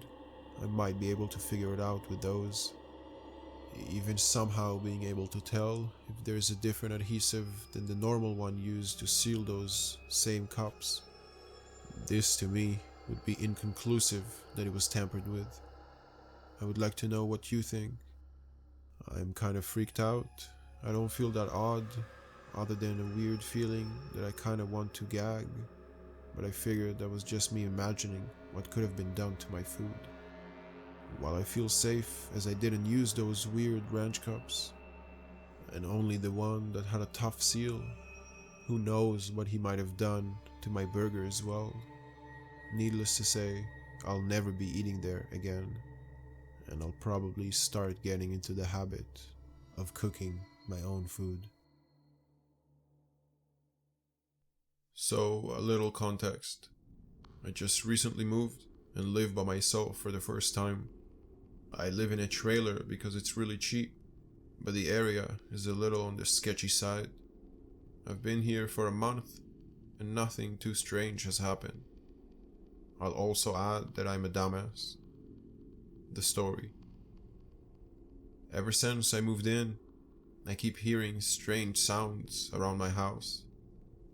I might be able to figure it out with those. Even somehow being able to tell if there's a different adhesive than the normal one used to seal those same cups. This to me would be inconclusive that it was tampered with. I would like to know what you think. I'm kind of freaked out. I don't feel that odd, other than a weird feeling that I kind of want to gag, but I figured that was just me imagining what could have been done to my food. While I feel safe as I didn't use those weird ranch cups, and only the one that had a tough seal, who knows what he might have done to my burger as well. Needless to say, I'll never be eating there again, and I'll probably start getting into the habit of cooking my own food. So, a little context. I just recently moved and live by myself for the first time. I live in a trailer because it's really cheap, but the area is a little on the sketchy side. I've been here for a month and nothing too strange has happened. I'll also add that I'm a dumbass. The story. Ever since I moved in, I keep hearing strange sounds around my house,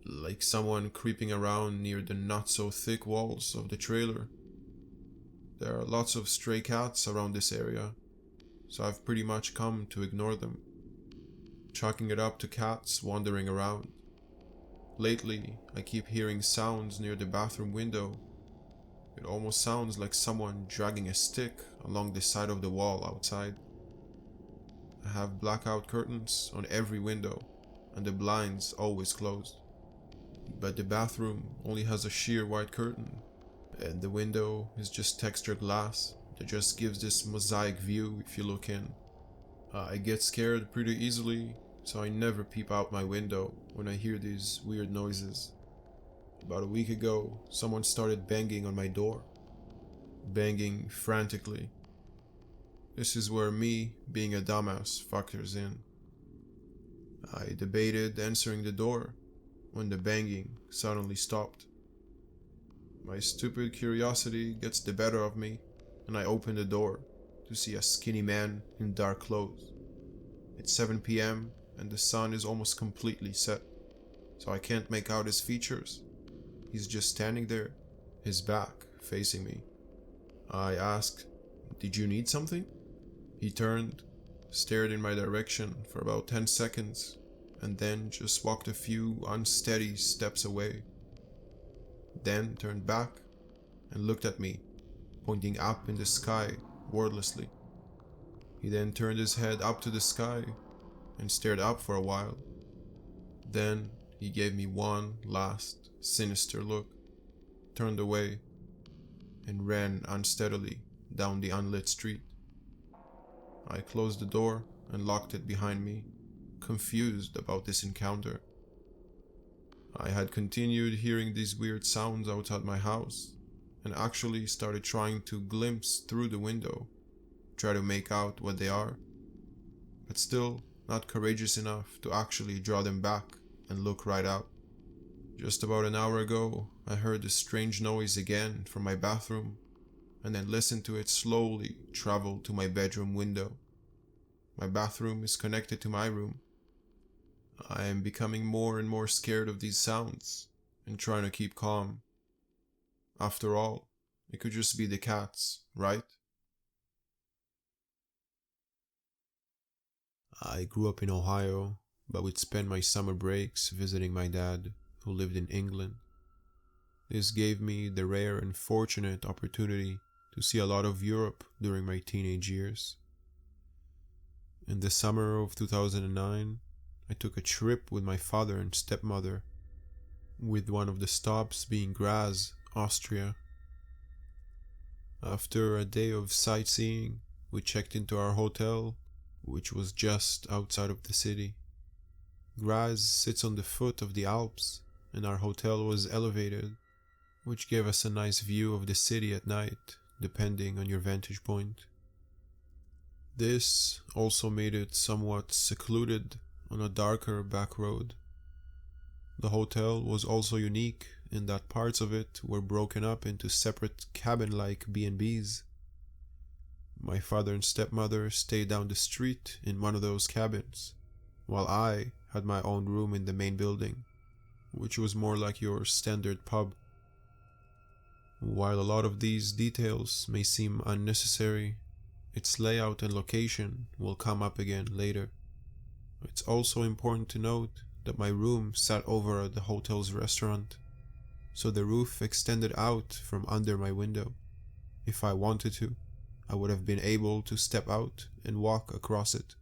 like someone creeping around near the not so thick walls of the trailer. There are lots of stray cats around this area, so I've pretty much come to ignore them, chalking it up to cats wandering around. Lately, I keep hearing sounds near the bathroom window. It almost sounds like someone dragging a stick along the side of the wall outside. I have blackout curtains on every window, and the blinds always closed. But the bathroom only has a sheer white curtain, and the window is just textured glass that just gives this mosaic view if you look in. I get scared pretty easily, so I never peep out my window when I hear these weird noises. About a week ago, someone started banging on my door. Banging frantically. This is where me, being a dumbass, factors in. I debated answering the door when the banging suddenly stopped. My stupid curiosity gets the better of me, and I open the door to see a skinny man in dark clothes. It's 7 p.m. and the sun is almost completely set, so I can't make out his features. He's just standing there, his back facing me. I asked, "Did you need something?" He turned, stared in my direction for about 10 seconds, and then just walked a few unsteady steps away. Then turned back and looked at me, pointing up in the sky wordlessly. He then turned his head up to the sky and stared up for a while. Then he gave me one last sinister look. turned away, and ran unsteadily down the unlit street. I closed the door and locked it behind me, confused about this encounter. I had continued hearing these weird sounds outside my house, and actually started trying to glimpse through the window, try to make out what they are, but still not courageous enough to actually draw them back and look right out. Just about an hour ago, I heard the strange noise again from my bathroom, and then listened to it slowly travel to my bedroom window. My bathroom is connected to my room. I am becoming more and more scared of these sounds, and trying to keep calm. After all, it could just be the cats, right? I grew up in Ohio, but would spend my summer breaks visiting my dad, who lived in England. This gave me the rare and fortunate opportunity to see a lot of Europe during my teenage years. In the summer of 2009, I took a trip with my father and stepmother, with one of the stops being Graz, Austria. After a day of sightseeing, we checked into our hotel, which was just outside of the city. Graz sits on the foot of the Alps, and our hotel was elevated, which gave us a nice view of the city at night, depending on your vantage point. This also made it somewhat secluded on a darker back road. The hotel was also unique in that parts of it were broken up into separate cabin-like B&Bs. My father and stepmother stayed down the street in one of those cabins, while I had my own room in the main building, which was more like your standard pub. While a lot of these details may seem unnecessary, its layout and location will come up again later. It's also important to note that my room sat over the hotel's restaurant, so the roof extended out from under my window. If I wanted to, I would have been able to step out and walk across it.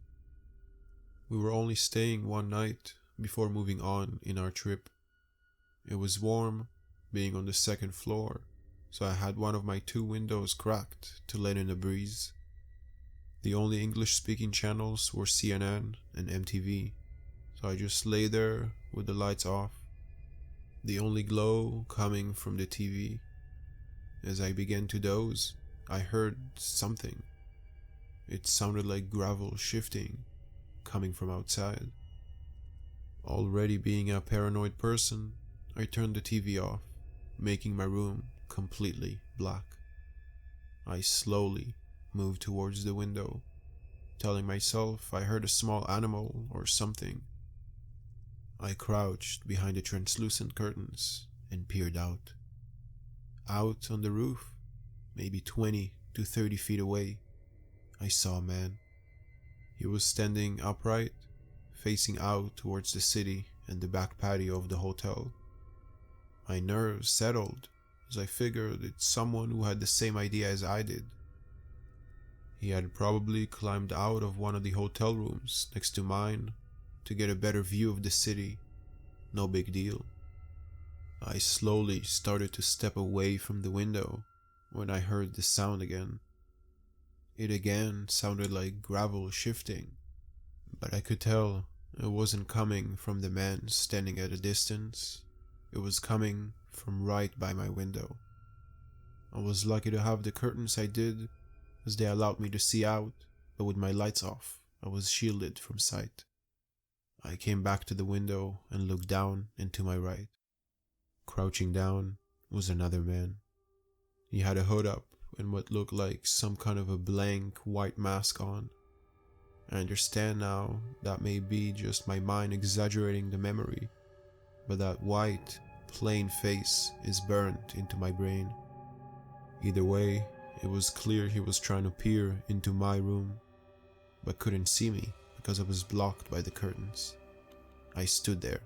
We were only staying one night before moving on in our trip. It was warm, being on the second floor, so I had one of my 2 windows cracked to let in a breeze. The only English-speaking channels were CNN and MTV, so I just lay there with the lights off, the only glow coming from the TV. As I began to doze, I heard something. It sounded like gravel shifting, coming from outside. Already being a paranoid person, I turned the TV off, making my room completely black. I slowly moved towards the window, telling myself I heard a small animal or something. I crouched behind the translucent curtains and peered out. Out on the roof, maybe 20 to 30 feet away, I saw a man. He was standing upright, facing out towards the city and the back patio of the hotel. My nerves settled as I figured it's someone who had the same idea as I did. He had probably climbed out of one of the hotel rooms next to mine to get a better view of the city. No big deal. I slowly started to step away from the window when I heard the sound again. It again sounded like gravel shifting, but I could tell it wasn't coming from the man standing at a distance. It was coming from right by my window. I was lucky to have the curtains I did, as they allowed me to see out, but with my lights off, I was shielded from sight. I came back to the window and looked down and to my right. Crouching down was another man. He had a hood up and what looked like some kind of a blank white mask on. I understand now that may be just my mind exaggerating the memory, but that white, plain face is burnt into my brain. Either way, it was clear he was trying to peer into my room, but couldn't see me because I was blocked by the curtains. I stood there,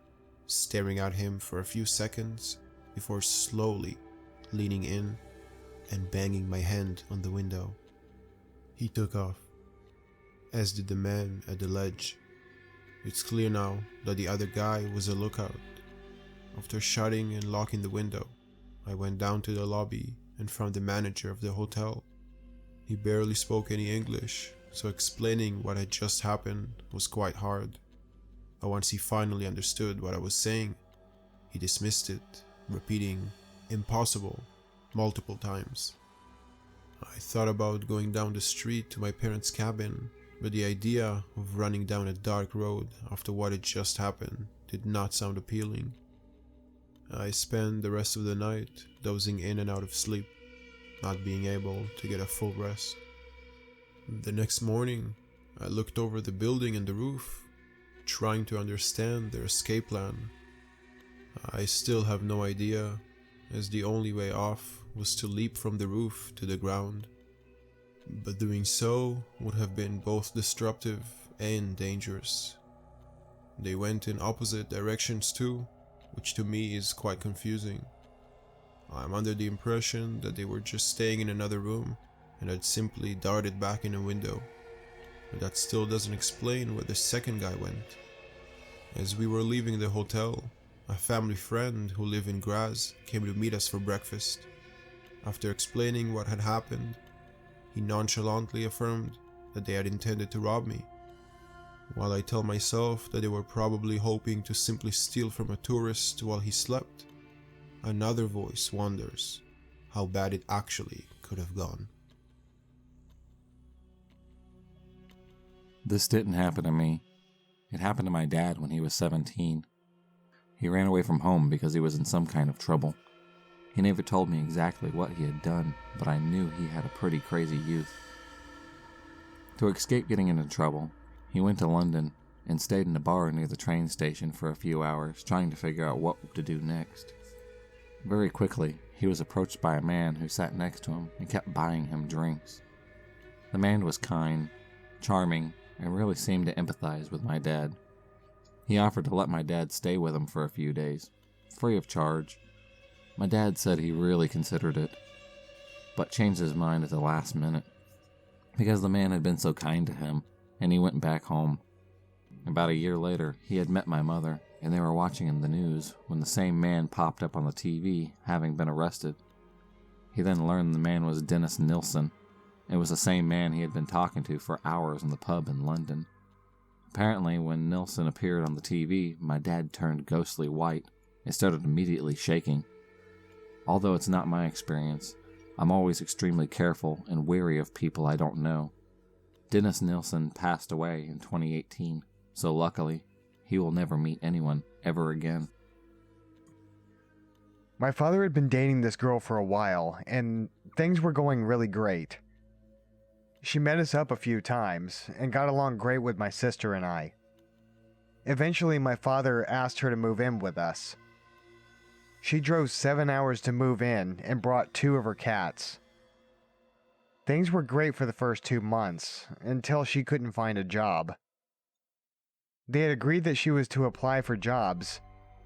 staring at him for a few seconds before slowly leaning in and banging my hand on the window. He took off, as did the man at the ledge. It's clear now that the other guy was a lookout. After shutting and locking the window, I went down to the lobby and found the manager of the hotel. He barely spoke any English, so explaining what had just happened was quite hard. But once he finally understood what I was saying, he dismissed it, repeating "impossible" multiple times. I thought about going down the street to my parents' cabin, but the idea of running down a dark road after what had just happened did not sound appealing. I spent the rest of the night dozing in and out of sleep, not being able to get a full rest. The next morning, I looked over the building and the roof, trying to understand their escape plan. I still have no idea, as the only way off was to leap from the roof to the ground. But doing so would have been both disruptive and dangerous. They went in opposite directions too, which to me is quite confusing. I'm under the impression that they were just staying in another room and had simply darted back in a window. But that still doesn't explain where the second guy went. As we were leaving the hotel, a family friend who lived in Graz came to meet us for breakfast. After explaining what had happened, he nonchalantly affirmed that they had intended to rob me. While I tell myself that they were probably hoping to simply steal from a tourist while he slept, another voice wonders how bad it actually could have gone. This didn't happen to me. It happened to my dad when he was 17. He ran away from home because he was in some kind of trouble. He never told me exactly what he had done, but I knew he had a pretty crazy youth. To escape getting into trouble, he went to London and stayed in a bar near the train station for a few hours, trying to figure out what to do next. Very quickly, he was approached by a man who sat next to him and kept buying him drinks. The man was kind, charming, and really seemed to empathize with my dad. He offered to let my dad stay with him for a few days, free of charge. My dad said he really considered it, but changed his mind at the last minute, because the man had been so kind to him, and he went back home. About a year later, he had met my mother, and they were watching in the news when the same man popped up on the TV, having been arrested. He then learned the man was Dennis Nilsson. It was the same man he had been talking to for hours in the pub in London. Apparently, when Nilsson appeared on the TV, my dad turned ghostly white and started immediately shaking. Although it's not my experience, I'm always extremely careful and wary of people I don't know. Dennis Nilsson passed away in 2018, so luckily, he will never meet anyone ever again. My father had been dating this girl for a while, and things were going really great. She met us up a few times and got along great with my sister and I. Eventually, my father asked her to move in with us. She drove 7 hours to move in and brought 2 of her cats. Things were great for the first 2 months, until she couldn't find a job. They had agreed that she was to apply for jobs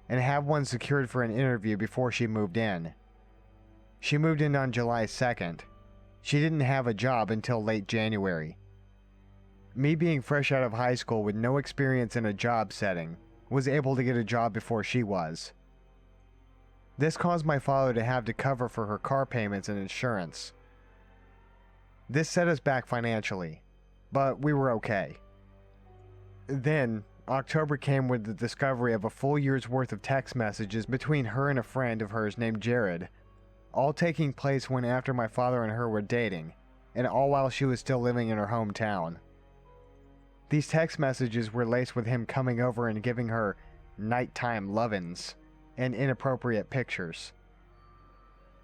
and have one secured for an interview before she moved in. She moved in on July 2nd. She didn't have a job until late January. Me being fresh out of high school with no experience in a job setting, was able to get a job before she was. This caused my father to have to cover for her car payments and insurance. This set us back financially, but we were okay. Then, October came with the discovery of a full year's worth of text messages between her and a friend of hers named Jared, all taking place when after my father and her were dating, and all while she was still living in her hometown. These text messages were laced with him coming over and giving her nighttime love-ins and inappropriate pictures.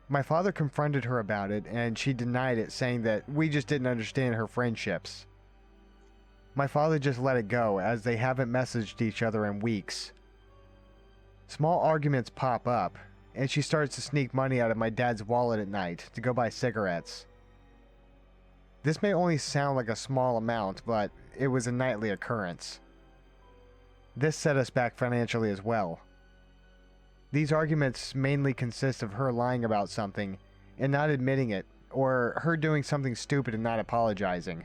My father confronted her about it, and she denied it, saying that we just didn't understand her friendships. My father just let it go, as they haven't messaged each other in weeks. Small arguments pop up, and she starts to sneak money out of my dad's wallet at night to go buy cigarettes. This may only sound like a small amount, but it was a nightly occurrence. This set us back financially as well. These arguments mainly consist of her lying about something and not admitting it, or her doing something stupid and not apologizing.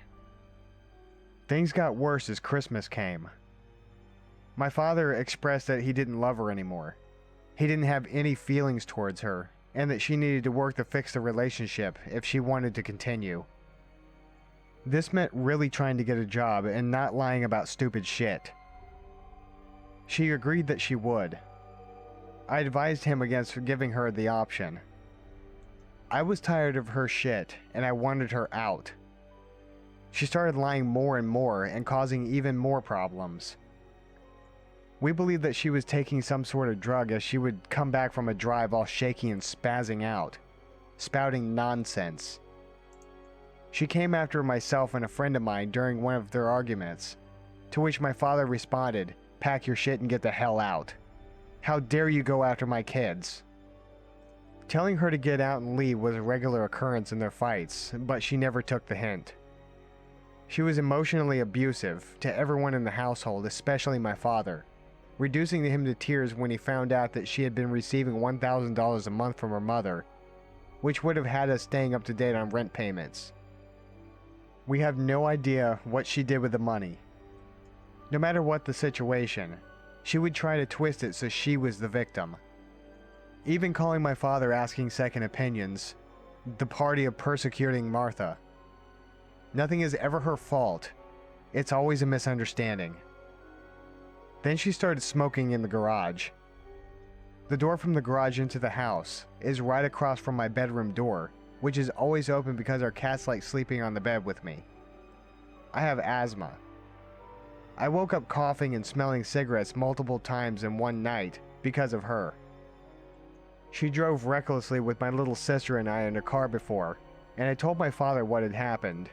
Things got worse as Christmas came. My father expressed that he didn't love her anymore. He didn't have any feelings towards her, and that she needed to work to fix the relationship if she wanted to continue. This meant really trying to get a job and not lying about stupid shit. She agreed that she would. I advised him against giving her the option. I was tired of her shit, and I wanted her out. She started lying more and more and causing even more problems. We believed that she was taking some sort of drug, as she would come back from a drive all shaky and spazzing out, spouting nonsense. She came after myself and a friend of mine during one of their arguments, to which my father responded, "Pack your shit and get the hell out. How dare you go after my kids?" Telling her to get out and leave was a regular occurrence in their fights, but she never took the hint. She was emotionally abusive to everyone in the household, especially my father, reducing him to tears when he found out that she had been receiving $1,000 a month from her mother, which would have had us staying up to date on rent payments. We have no idea what she did with the money. No matter what the situation, she would try to twist it so she was the victim. Even calling my father asking second opinions, the party of persecuting Martha. Nothing is ever her fault. It's always a misunderstanding. Then she started smoking in the garage. The door from the garage into the house is right across from my bedroom door, which is always open because our cats like sleeping on the bed with me. I have asthma. I woke up coughing and smelling cigarettes multiple times in one night because of her. She drove recklessly with my little sister and I in a car before, and I told my father what had happened.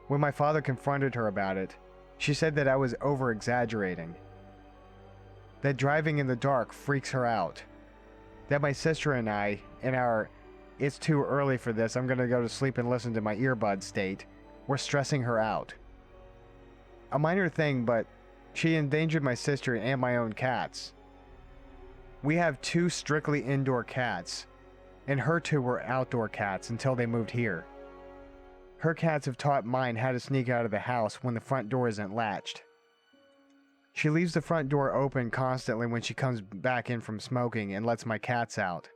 When my father confronted her about it, she said that I was over-exaggerating. That driving in the dark freaks her out. That my sister and I, in our "it's too early for this, I'm gonna go to sleep and listen to my earbuds" state, were stressing her out. A minor thing, but she endangered my sister and my own cats. We have 2 strictly indoor cats, and her 2 were outdoor cats until they moved here. Her cats have taught mine how to sneak out of the house when the front door isn't latched. She leaves the front door open constantly when she comes back in from smoking and lets my cats out.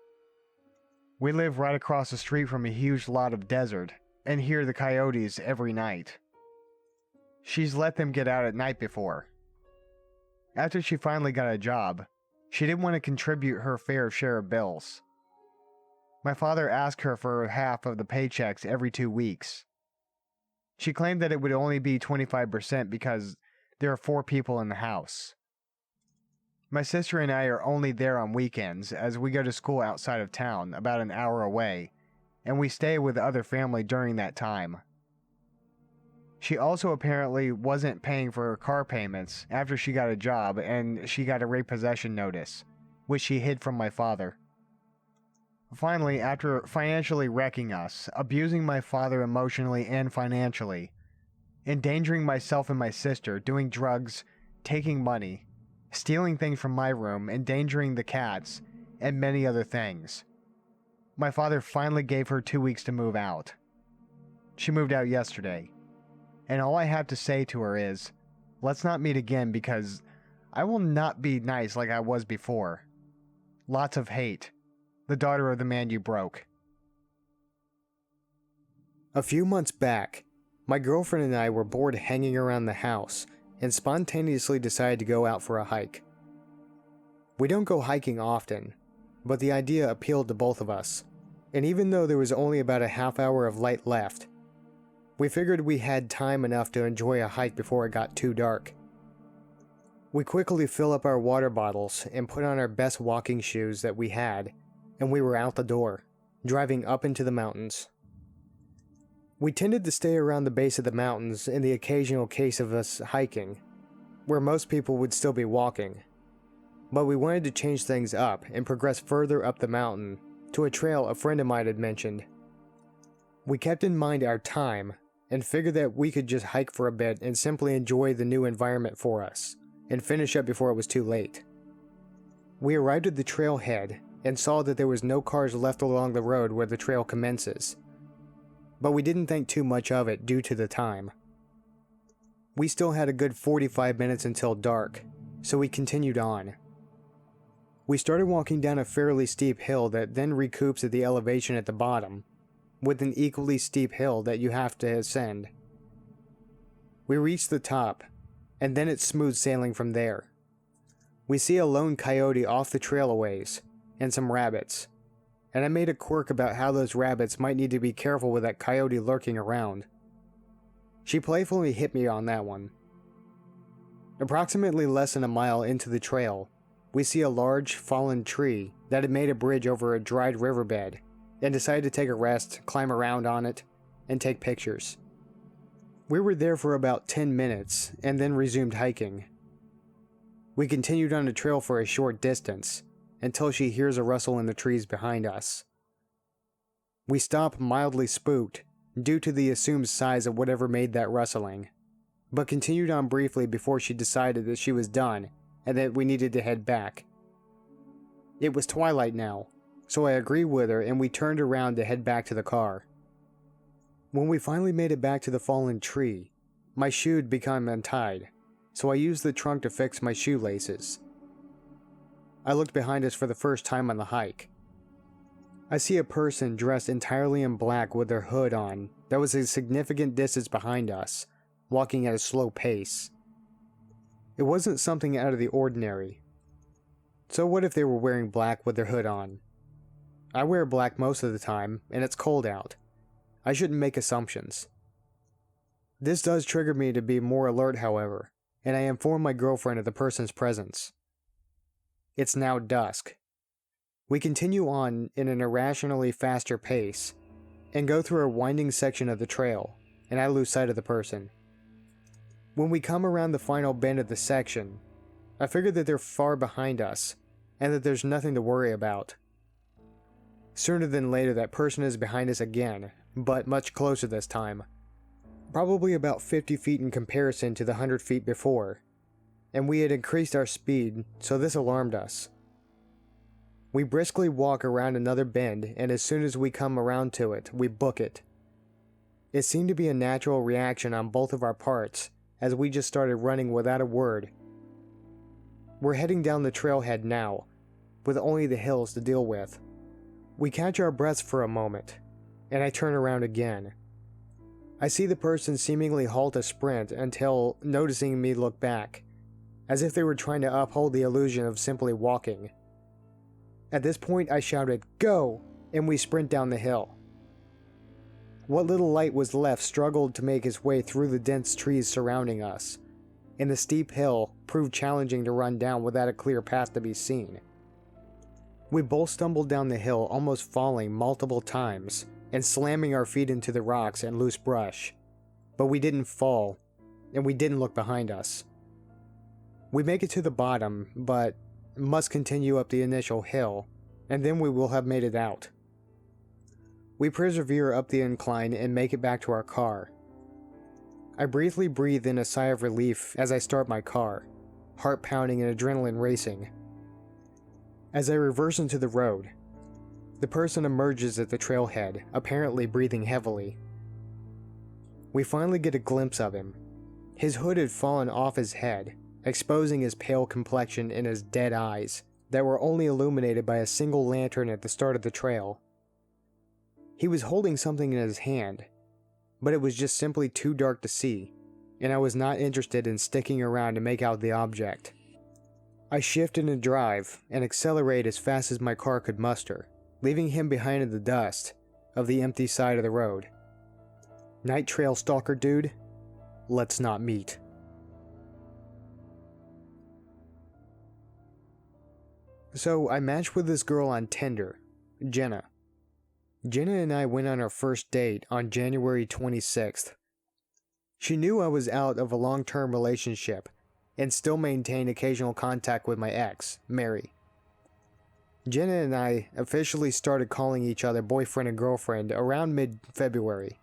We live right across the street from a huge lot of desert and hear the coyotes every night. She's let them get out at night before. After she finally got a job, she didn't want to contribute her fair share of bills. My father asked her for half of the paychecks every 2 weeks. She claimed that it would only be 25% because there are 4 people in the house. My sister and I are only there on weekends as we go to school outside of town, about an hour away, and we stay with other family during that time. She also apparently wasn't paying for her car payments after she got a job, and she got a repossession notice, which she hid from my father. Finally, after financially wrecking us, abusing my father emotionally and financially, endangering myself and my sister, doing drugs, taking money, stealing things from my room, endangering the cats, and many other things, my father finally gave her 2 weeks to move out. She moved out yesterday, and all I have to say to her is, let's not meet again because I will not be nice like I was before. Lots of hate. The daughter of the man you broke. A few months back, my girlfriend and I were bored hanging around the house and spontaneously decided to go out for a hike. We don't go hiking often, but the idea appealed to both of us, and even though there was only about a half hour of light left, we figured we had time enough to enjoy a hike before it got too dark. We quickly fill up our water bottles and put on our best walking shoes that we had, and we were out the door, driving up into the mountains. We tended to stay around the base of the mountains in the occasional case of us hiking, where most people would still be walking. But we wanted to change things up and progress further up the mountain to a trail a friend of mine had mentioned. We kept in mind our time and figured that we could just hike for a bit and simply enjoy the new environment for us and finish up before it was too late. We arrived at the trailhead and saw that there was no cars left along the road where the trail commences, but we didn't think too much of it due to the time. We still had a good 45 minutes until dark, so we continued on. We started walking down a fairly steep hill that then recoups at the elevation at the bottom, with an equally steep hill that you have to ascend. We reach the top, and then it's smooth sailing from there. We see a lone coyote off the trail a ways, and some rabbits, and I made a quirk about how those rabbits might need to be careful with that coyote lurking around. She playfully hit me on that one. Approximately less than a mile into the trail, we see a large, fallen tree that had made a bridge over a dried riverbed, and decided to take a rest, climb around on it, and take pictures. We were there for about 10 minutes, and then resumed hiking. We continued on the trail for a short distance, until she hears a rustle in the trees behind us. We stop mildly spooked, due to the assumed size of whatever made that rustling, but continued on briefly before she decided that she was done, and that we needed to head back. It was twilight now, so I agreed with her and we turned around to head back to the car. When we finally made it back to the fallen tree, my shoe had become untied, so I used the trunk to fix my shoelaces. I looked behind us for the first time on the hike. I see a person dressed entirely in black with their hood on that was a significant distance behind us, walking at a slow pace. It wasn't something out of the ordinary. So what if they were wearing black with their hood on? I wear black most of the time, and it's cold out. I shouldn't make assumptions. This does trigger me to be more alert, however, and I inform my girlfriend of the person's presence. It's now dusk. We continue on in an irrationally faster pace, and go through a winding section of the trail, and I lose sight of the person. When we come around the final bend of the section, I figure that they're far behind us, and that there's nothing to worry about. Sooner than later, that person is behind us again, but much closer this time. Probably about 50 feet in comparison to the 100 feet before, and we had increased our speed, so this alarmed us. We briskly walk around another bend, and as soon as we come around to it, we book it. It seemed to be a natural reaction on both of our parts, as we just started running without a word. We're heading down the trailhead now, with only the hills to deal with. We catch our breaths for a moment, and I turn around again. I see the person seemingly halt a sprint until noticing me look back, as if they were trying to uphold the illusion of simply walking. At this point I shouted, "Go!" and we sprint down the hill. What little light was left struggled to make its way through the dense trees surrounding us, and the steep hill proved challenging to run down without a clear path to be seen. We both stumbled down the hill, almost falling multiple times, and slamming our feet into the rocks and loose brush. But we didn't fall, and we didn't look behind us. We make it to the bottom, but must continue up the initial hill, and then we will have made it out. We persevere up the incline and make it back to our car. I briefly breathe in a sigh of relief as I start my car, heart pounding and adrenaline racing. As I reverse into the road, the person emerges at the trailhead, apparently breathing heavily. We finally get a glimpse of him. His hood had fallen off his head, exposing his pale complexion and his dead eyes that were only illuminated by a single lantern at the start of the trail. He was holding something in his hand, but it was just simply too dark to see, and I was not interested in sticking around to make out the object. I shift into drive and accelerate as fast as my car could muster, leaving him behind in the dust of the empty side of the road. Night trail stalker dude, let's not meet. So I matched with this girl on Tinder, Jenna. Jenna and I went on our first date on January 26th. She knew I was out of a long-term relationship and still maintained occasional contact with my ex, Mary. Jenna and I officially started calling each other boyfriend and girlfriend around mid-February.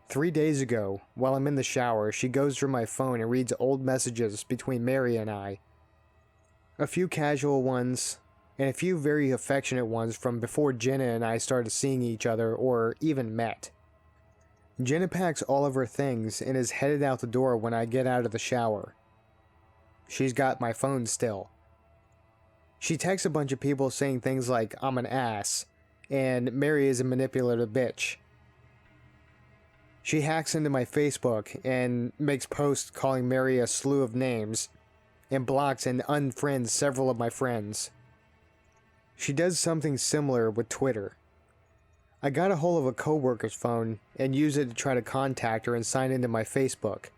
3 days ago, while I'm in the shower, she goes through my phone and reads old messages between Mary and I. A few casual ones, and a few very affectionate ones from before Jenna and I started seeing each other or even met. Jenna packs all of her things and is headed out the door when I get out of the shower. She's got my phone still, She texts a bunch of people saying things like, "I'm an ass," and "Mary is a manipulative bitch." She hacks into my Facebook and makes posts calling Mary a slew of names, and blocks and unfriends several of my friends. She does something similar with Twitter. I got a hold of a coworker's phone and used it to try to contact her and sign into my Facebook.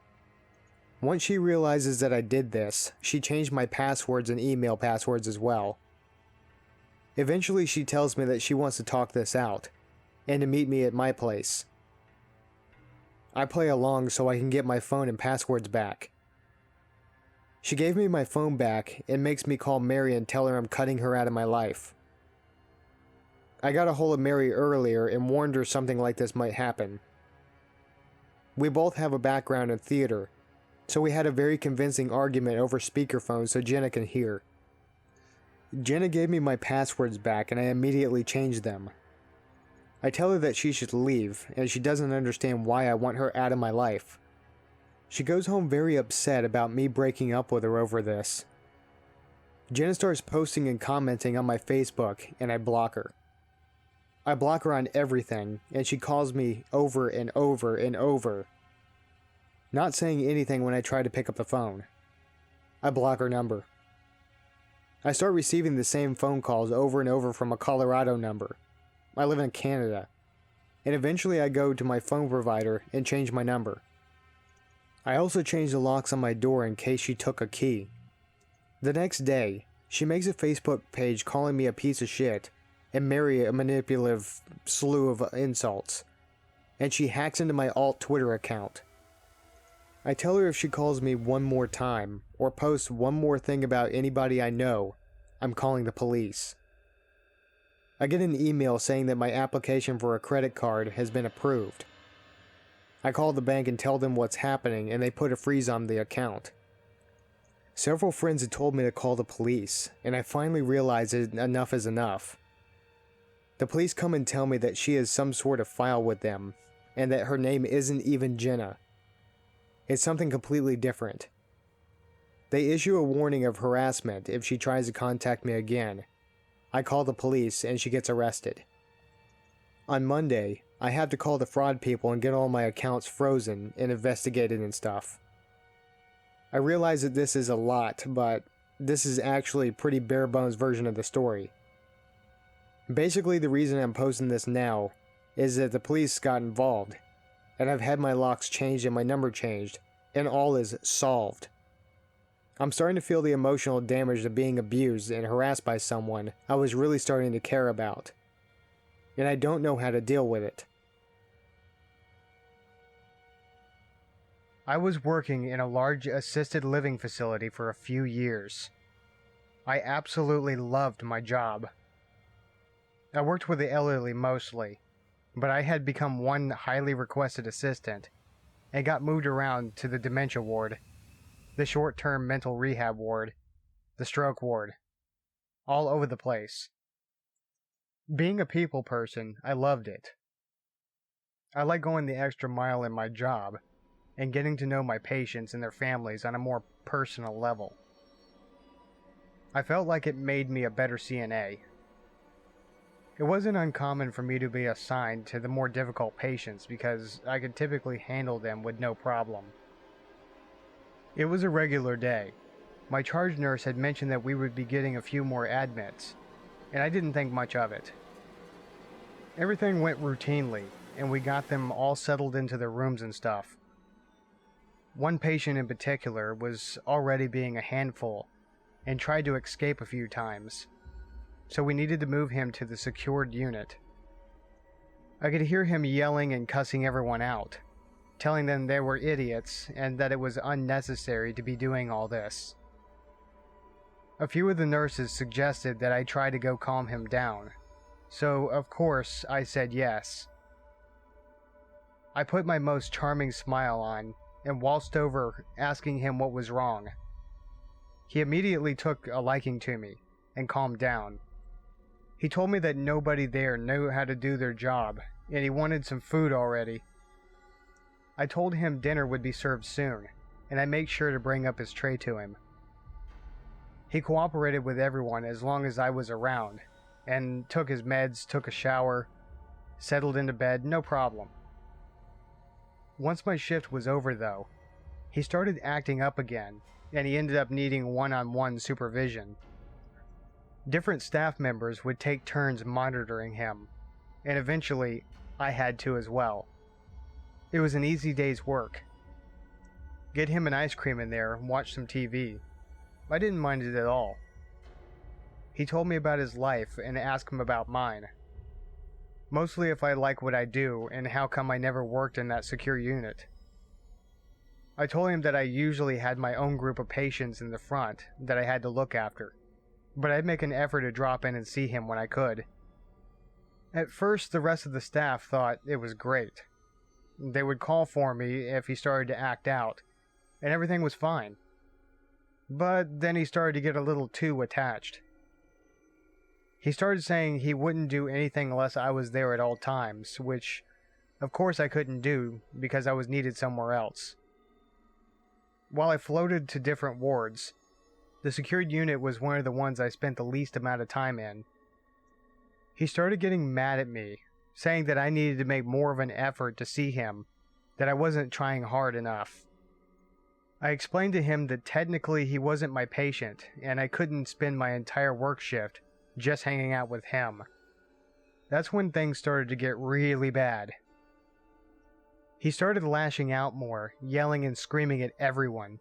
Once she realizes that I did this, she changed my passwords and email passwords as well. Eventually, she tells me that she wants to talk this out, and to meet me at my place. I play along so I can get my phone and passwords back. She gave me my phone back and makes me call Mary and tell her I'm cutting her out of my life. I got a hold of Mary earlier and warned her something like this might happen. We both have a background in theater, so we had a very convincing argument over speakerphone so Jenna can hear. Jenna gave me my passwords back and I immediately changed them. I tell her that she should leave, and she doesn't understand why I want her out of my life. She goes home very upset about me breaking up with her over this. Jenna starts posting and commenting on my Facebook, and I block her. I block her on everything, and she calls me over and over and over, not saying anything when I try to pick up the phone. I block her number. I start receiving the same phone calls over and over from a Colorado number. I live in Canada, and eventually I go to my phone provider and change my number. I also changed the locks on my door in case she took a key. The next day, she makes a Facebook page calling me a piece of shit and Mary a manipulative slew of insults, and she hacks into my alt Twitter account. I tell her if she calls me one more time or posts one more thing about anybody I know, I'm calling the police. I get an email saying that my application for a credit card has been approved. I call the bank and tell them what's happening, and they put a freeze on the account. Several friends had told me to call the police, and I finally realized that enough is enough. The police come and tell me that she has some sort of file with them, and that her name isn't even Jenna. It's something completely different. They issue a warning of harassment if she tries to contact me again. I call the police and she gets arrested. On Monday, I have to call the fraud people and get all my accounts frozen and investigated and stuff. I realize that this is a lot, but this is actually a pretty bare bones version of the story. Basically, the reason I'm posting this now is that the police got involved, and I've had my locks changed and my number changed, and all is solved. I'm starting to feel the emotional damage of being abused and harassed by someone I was really starting to care about, and I don't know how to deal with it. I was working in a large assisted living facility for a few years. I absolutely loved my job. I worked with the elderly mostly, but I had become one highly requested assistant and got moved around to the dementia ward, the short-term mental rehab ward, the stroke ward, all over the place. Being a people person, I loved it. I like going the extra mile in my job and getting to know my patients and their families on a more personal level. I felt like it made me a better CNA. It wasn't uncommon for me to be assigned to the more difficult patients because I could typically handle them with no problem. It was a regular day. My charge nurse had mentioned that we would be getting a few more admits, and I didn't think much of it. Everything went routinely, and we got them all settled into their rooms and stuff. One patient in particular was already being a handful and tried to escape a few times, so we needed to move him to the secured unit. I could hear him yelling and cussing everyone out, telling them they were idiots and that it was unnecessary to be doing all this. A few of the nurses suggested that I try to go calm him down, so of course I said yes. I put my most charming smile on and waltzed over asking him what was wrong. He immediately took a liking to me and calmed down. He told me that nobody there knew how to do their job and he wanted some food already. I told him dinner would be served soon, and I made sure to bring up his tray to him. He cooperated with everyone as long as I was around, and took his meds, took a shower, settled into bed, no problem. Once my shift was over, though, he started acting up again, and he ended up needing one-on-one supervision. Different staff members would take turns monitoring him, and eventually I had to as well. It was an easy day's work. Get him an ice cream in there, watch some TV. I didn't mind it at all. He told me about his life and asked him about mine. Mostly if I like what I do and how come I never worked in that secure unit. I told him that I usually had my own group of patients in the front that I had to look after, but I'd make an effort to drop in and see him when I could. At first, the rest of the staff thought it was great. They would call for me if he started to act out, and everything was fine. But then he started to get a little too attached. He started saying he wouldn't do anything unless I was there at all times, which, of course, I couldn't do because I was needed somewhere else. While I floated to different wards, the secured unit was one of the ones I spent the least amount of time in. He started getting mad at me, saying that I needed to make more of an effort to see him, that I wasn't trying hard enough. I explained to him that technically he wasn't my patient, and I couldn't spend my entire work shift just hanging out with him. That's when things started to get really bad. He started lashing out more, yelling and screaming at everyone.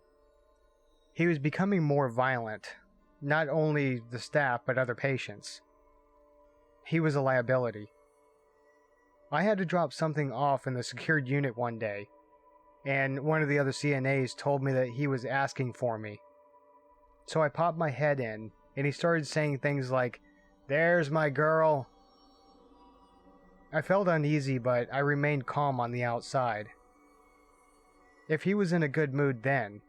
He was becoming more violent, not only the staff but other patients. He was a liability. I had to drop something off in the secured unit one day, and one of the other CNAs told me that he was asking for me. So I popped my head in, and he started saying things like, "There's my girl." I felt uneasy, but I remained calm on the outside. If he was in a good mood then,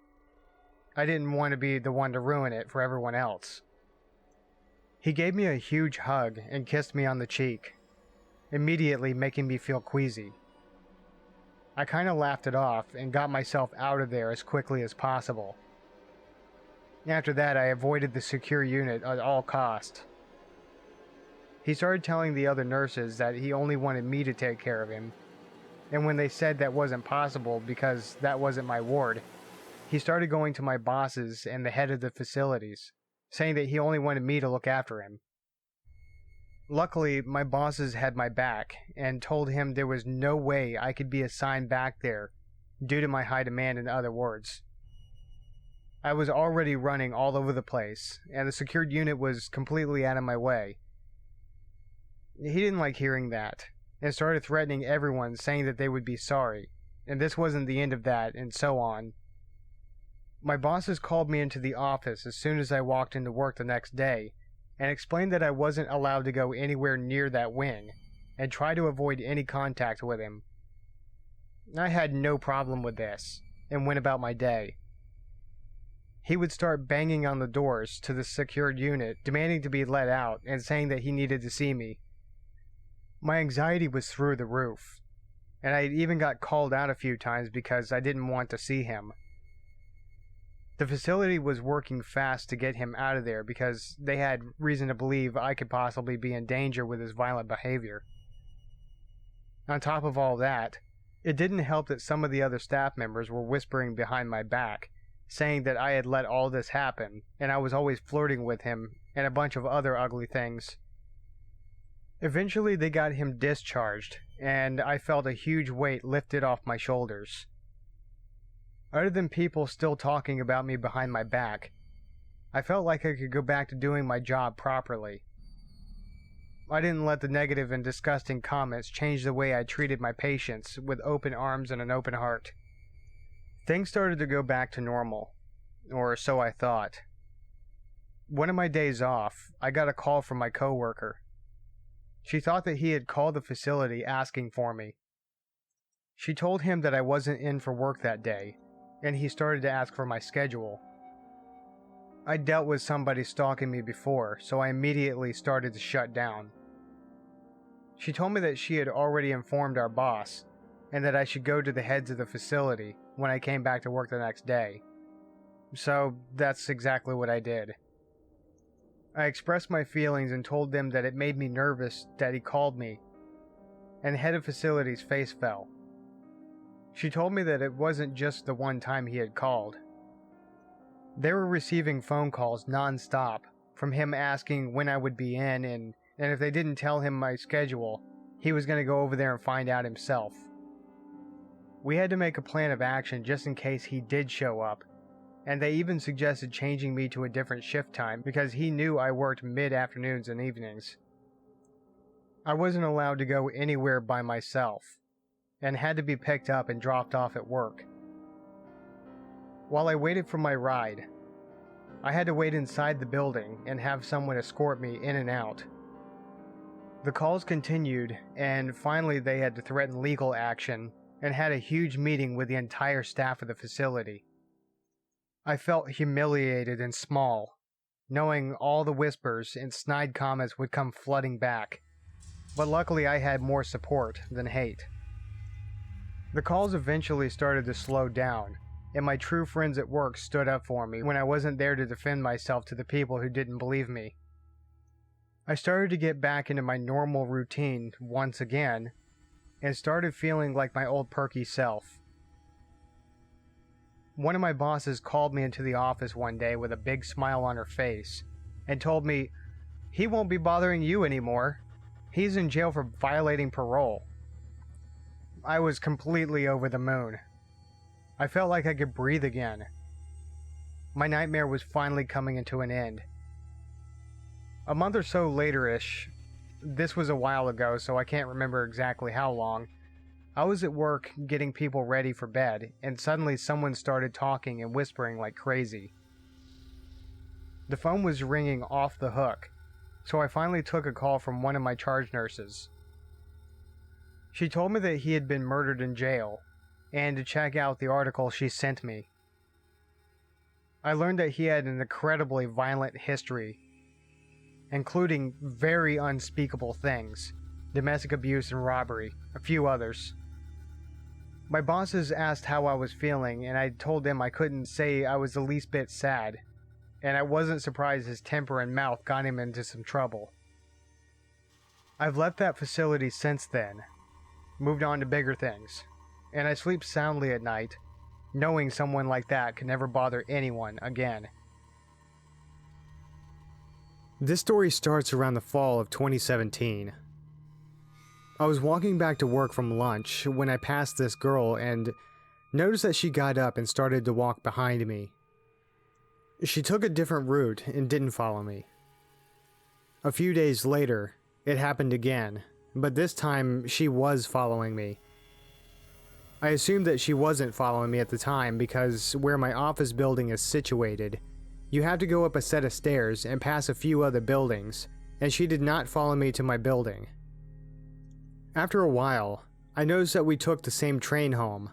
I didn't want to be the one to ruin it for everyone else. He gave me a huge hug and kissed me on the cheek, immediately making me feel queasy. I kind of laughed it off and got myself out of there as quickly as possible. After that, I avoided the secure unit at all costs. He started telling the other nurses that he only wanted me to take care of him, and when they said that wasn't possible because that wasn't my ward, he started going to my bosses and the head of the facilities, saying that he only wanted me to look after him. Luckily, my bosses had my back and told him there was no way I could be assigned back there due to my high demand, in other words. I was already running all over the place, and the secured unit was completely out of my way. He didn't like hearing that, and started threatening everyone, saying that they would be sorry, and this wasn't the end of that, and so on. My bosses called me into the office as soon as I walked into work the next day, and explained that I wasn't allowed to go anywhere near that wing, and try to avoid any contact with him. I had no problem with this, and went about my day. He would start banging on the doors to the secured unit, demanding to be let out, and saying that he needed to see me. My anxiety was through the roof, and I even got called out a few times because I didn't want to see him. The facility was working fast to get him out of there because they had reason to believe I could possibly be in danger with his violent behavior. On top of all that, it didn't help that some of the other staff members were whispering behind my back, saying that I had let all this happen, and I was always flirting with him, and a bunch of other ugly things. Eventually they got him discharged, and I felt a huge weight lifted off my shoulders. Other than people still talking about me behind my back, I felt like I could go back to doing my job properly. I didn't let the negative and disgusting comments change the way I treated my patients with open arms and an open heart. Things started to go back to normal, or so I thought. One of my days off, I got a call from my coworker. She thought that he had called the facility asking for me. She told him that I wasn't in for work that day, and he started to ask for my schedule. I dealt with somebody stalking me before, so I immediately started to shut down. She told me that she had already informed our boss, and that I should go to the heads of the facility when I came back to work the next day. So that's exactly what I did. I expressed my feelings and told them that it made me nervous that he called me, and head of facility's face fell. She told me that it wasn't just the one time he had called. They were receiving phone calls non-stop from him asking when I would be in, and if they didn't tell him my schedule, he was going to go over there and find out himself. We had to make a plan of action just in case he did show up, and they even suggested changing me to a different shift time because he knew I worked mid-afternoons and evenings. I wasn't allowed to go anywhere by myself, and had to be picked up and dropped off at work. While I waited for my ride, I had to wait inside the building and have someone escort me in and out. The calls continued, and finally they had to threaten legal action and had a huge meeting with the entire staff of the facility. I felt humiliated and small, knowing all the whispers and snide comments would come flooding back, but luckily I had more support than hate. The calls eventually started to slow down, and my true friends at work stood up for me when I wasn't there to defend myself to the people who didn't believe me. I started to get back into my normal routine once again, and started feeling like my old perky self. One of my bosses called me into the office one day with a big smile on her face, and told me, "He won't be bothering you anymore. He's in jail for violating parole." I was completely over the moon. I felt like I could breathe again. My nightmare was finally coming into an end. A month or so later-ish, this was a while ago, so I can't remember exactly how long, I was at work getting people ready for bed, and suddenly someone started talking and whispering like crazy. The phone was ringing off the hook, so I finally took a call from one of my charge nurses. She told me that he had been murdered in jail, and to check out the article she sent me. I learned that he had an incredibly violent history, including very unspeakable things, domestic abuse and robbery, a few others. My bosses asked how I was feeling, and I told them I couldn't say I was the least bit sad, and I wasn't surprised his temper and mouth got him into some trouble. I've left that facility since then, moved on to bigger things, and I sleep soundly at night, knowing someone like that could never bother anyone again. This story starts around the fall of 2017. I was walking back to work from lunch when I passed this girl and noticed that she got up and started to walk behind me. She took a different route and didn't follow me. A few days later, it happened again, but this time she was following me. I assumed that she wasn't following me at the time because where my office building is situated, you have to go up a set of stairs and pass a few other buildings, and she did not follow me to my building. After a while, I noticed that we took the same train home.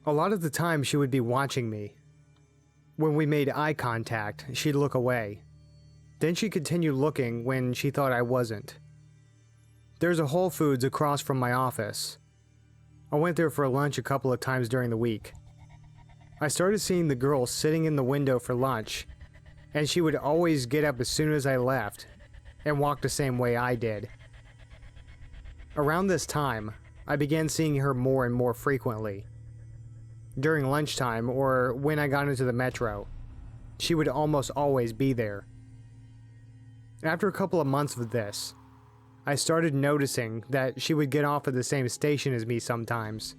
A lot of the time she would be watching me. When we made eye contact, she'd look away. Then she'd continue looking when she thought I wasn't. There's a Whole Foods across from my office. I went there for lunch a couple of times during the week. I started seeing the girl sitting in the window for lunch, and she would always get up as soon as I left and walk the same way I did. Around this time, I began seeing her more and more frequently. During lunchtime or when I got into the metro, she would almost always be there. After a couple of months of this, I started noticing that she would get off at the same station as me sometimes.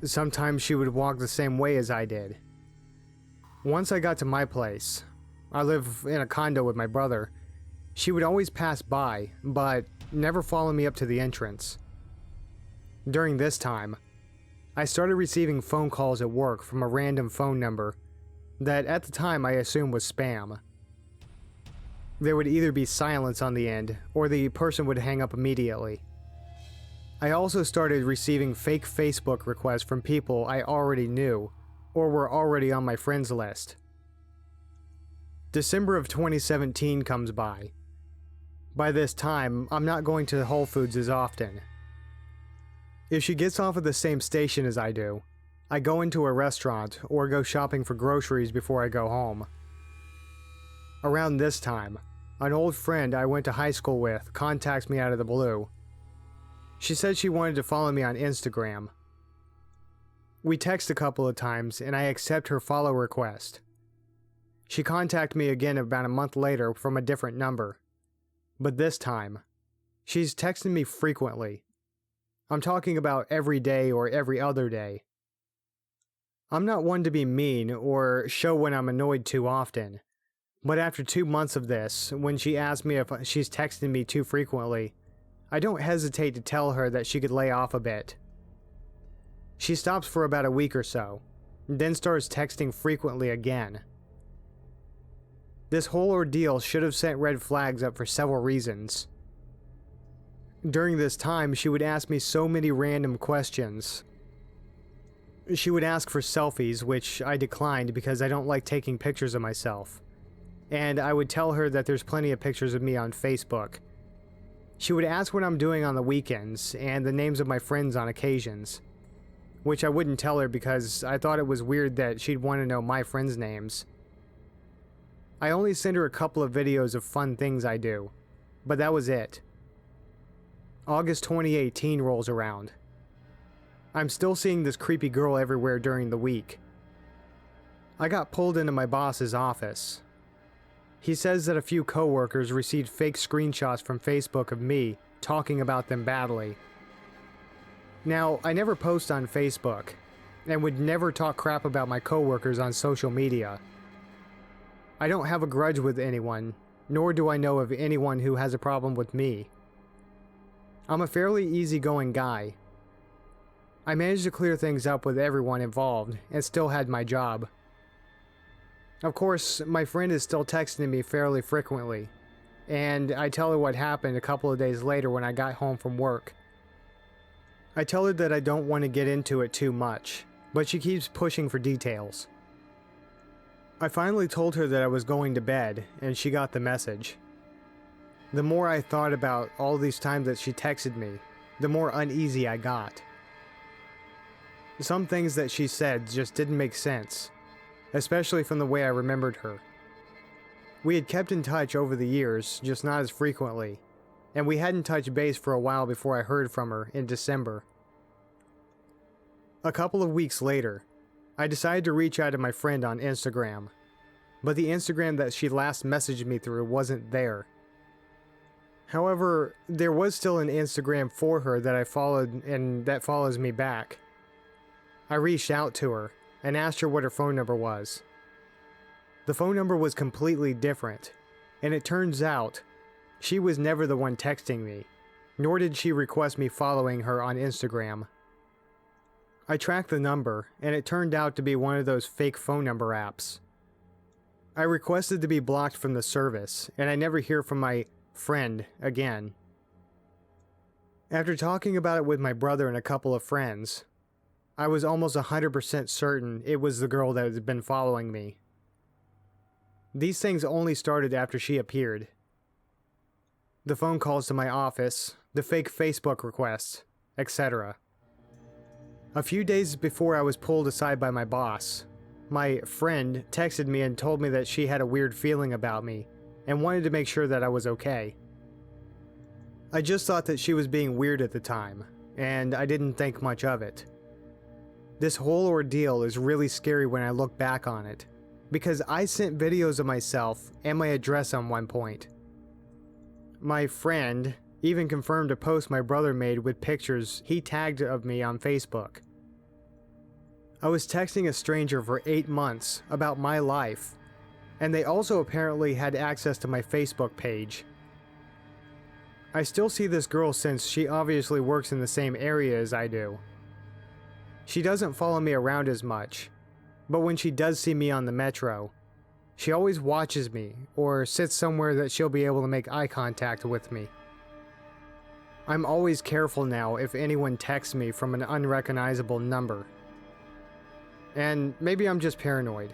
Sometimes she would walk the same way as I did. Once I got to my place, I live in a condo with my brother, she would always pass by, but never follow me up to the entrance. During this time, I started receiving phone calls at work from a random phone number that at the time I assumed was spam. There would either be silence on the end, or the person would hang up immediately. I also started receiving fake Facebook requests from people I already knew, or were already on my friends list. December of 2017 comes by. By this time, I'm not going to Whole Foods as often. If she gets off at the same station as I do, I go into a restaurant or go shopping for groceries before I go home. Around this time, an old friend I went to high school with contacts me out of the blue. She said she wanted to follow me on Instagram. We text a couple of times and I accept her follow request. She contacted me again about a month later from a different number. But this time, she's texting me frequently. I'm talking about every day or every other day. I'm not one to be mean or show when I'm annoyed too often. But after 2 months of this, when she asks me if she's texting me too frequently, I don't hesitate to tell her that she could lay off a bit. She stops for about a week or so, then starts texting frequently again. This whole ordeal should have sent red flags up for several reasons. During this time, she would ask me so many random questions. She would ask for selfies, which I declined because I don't like taking pictures of myself. And I would tell her that there's plenty of pictures of me on Facebook. She would ask what I'm doing on the weekends and the names of my friends on occasions, which I wouldn't tell her because I thought it was weird that she'd want to know my friends' names. I only sent her a couple of videos of fun things I do, but that was it. August 2018 rolls around. I'm still seeing this creepy girl everywhere during the week. I got pulled into my boss's office. He says that a few coworkers received fake screenshots from Facebook of me talking about them badly. Now, I never post on Facebook, and would never talk crap about my coworkers on social media. I don't have a grudge with anyone, nor do I know of anyone who has a problem with me. I'm a fairly easygoing guy. I managed to clear things up with everyone involved, and still had my job. Of course, my friend is still texting me fairly frequently, and I tell her what happened a couple of days later when I got home from work. I tell her that I don't want to get into it too much, but she keeps pushing for details. I finally told her that I was going to bed, and she got the message. The more I thought about all these times that she texted me, the more uneasy I got. Some things that she said just didn't make sense, especially from the way I remembered her. We had kept in touch over the years, just not as frequently, and we hadn't touched base for a while before I heard from her in December. A couple of weeks later, I decided to reach out to my friend on Instagram, but the Instagram that she last messaged me through wasn't there. However, there was still an Instagram for her that I followed and that follows me back. I reached out to her and asked her what her phone number was. The phone number was completely different, and it turns out she was never the one texting me, nor did she request me following her on Instagram. I tracked the number, and it turned out to be one of those fake phone number apps. I requested to be blocked from the service, and I never hear from my friend again. After talking about it with my brother and a couple of friends, I was almost 100% certain it was the girl that had been following me. These things only started after she appeared. The phone calls to my office, the fake Facebook requests, etc. A few days before I was pulled aside by my boss, my friend texted me and told me that she had a weird feeling about me and wanted to make sure that I was okay. I just thought that she was being weird at the time, and I didn't think much of it. This whole ordeal is really scary when I look back on it, because I sent videos of myself and my address on one point. My friend even confirmed a post my brother made with pictures he tagged of me on Facebook. I was texting a stranger for 8 months about my life, and they also apparently had access to my Facebook page. I still see this girl since she obviously works in the same area as I do. She doesn't follow me around as much, but when she does see me on the metro, she always watches me or sits somewhere that she'll be able to make eye contact with me. I'm always careful now if anyone texts me from an unrecognizable number. And maybe I'm just paranoid.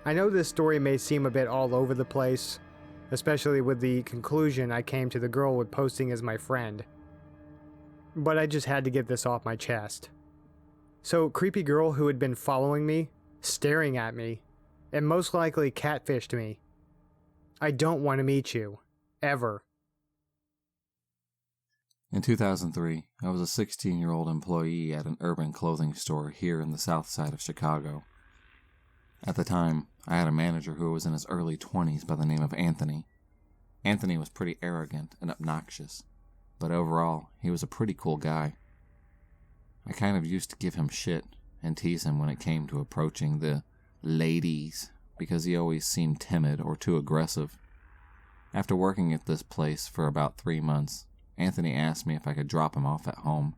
I know this story may seem a bit all over the place, especially with the conclusion I came to the girl with posting as my friend. But I just had to get this off my chest. So, creepy girl who had been following me, staring at me, and most likely catfished me. I don't want to meet you. Ever. In 2003, I was a 16-year-old employee at an urban clothing store here in the south side of Chicago. At the time, I had a manager who was in his early 20s by the name of Anthony. Anthony was pretty arrogant and obnoxious, but overall, he was a pretty cool guy. I kind of used to give him shit and tease him when it came to approaching the ladies, because he always seemed timid or too aggressive. After working at this place for about 3 months, Anthony asked me if I could drop him off at home.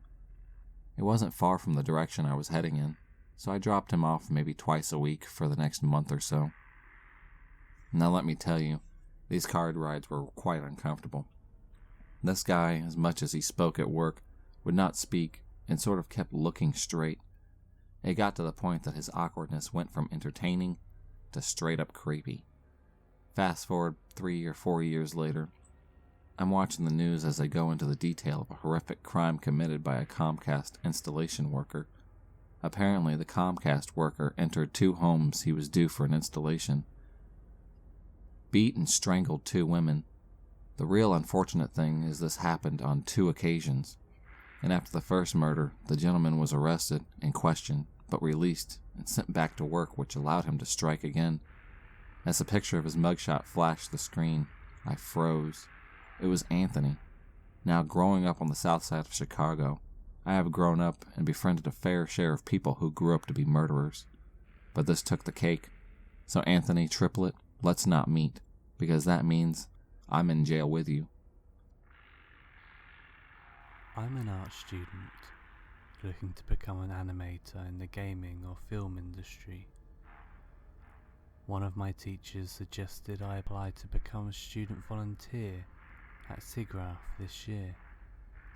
It wasn't far from the direction I was heading in, so I dropped him off maybe twice a week for the next month or so. Now let me tell you, these car rides were quite uncomfortable. This guy, as much as he spoke at work, would not speak and sort of kept looking straight. It got to the point that his awkwardness went from entertaining to straight up creepy. Fast forward 3 or 4 years later, I'm watching the news as they go into the detail of a horrific crime committed by a Comcast installation worker. Apparently, the Comcast worker entered 2 homes he was due for an installation, beat and strangled 2 women. The real unfortunate thing is this happened on 2 occasions, and after the first murder, the gentleman was arrested and questioned, but released and sent back to work, which allowed him to strike again. As the picture of his mugshot flashed the screen, I froze. It was Anthony. Now, growing up on the south side of Chicago, I have grown up and befriended a fair share of people who grew up to be murderers. But this took the cake. So Anthony Triplet, let's not meet, because that means I'm in jail with you. I'm an art student looking to become an animator in the gaming or film industry. One of my teachers suggested I apply to become a student volunteer at SIGGRAPH this year.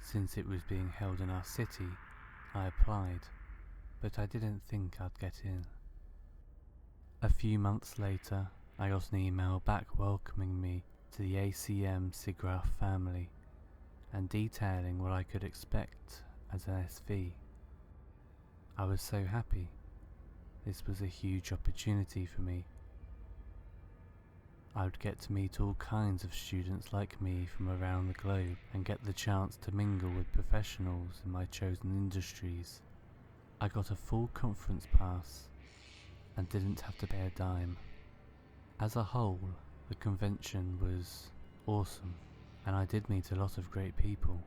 Since it was being held in our city, I applied, but I didn't think I'd get in. A few months later, I got an email back welcoming me to the ACM SIGGRAPH family and detailing what I could expect as an SV. I was so happy. This was a huge opportunity for me. I would get to meet all kinds of students like me from around the globe and get the chance to mingle with professionals in my chosen industries. I got a full conference pass and didn't have to pay a dime. As a whole, the convention was awesome, and I did meet a lot of great people,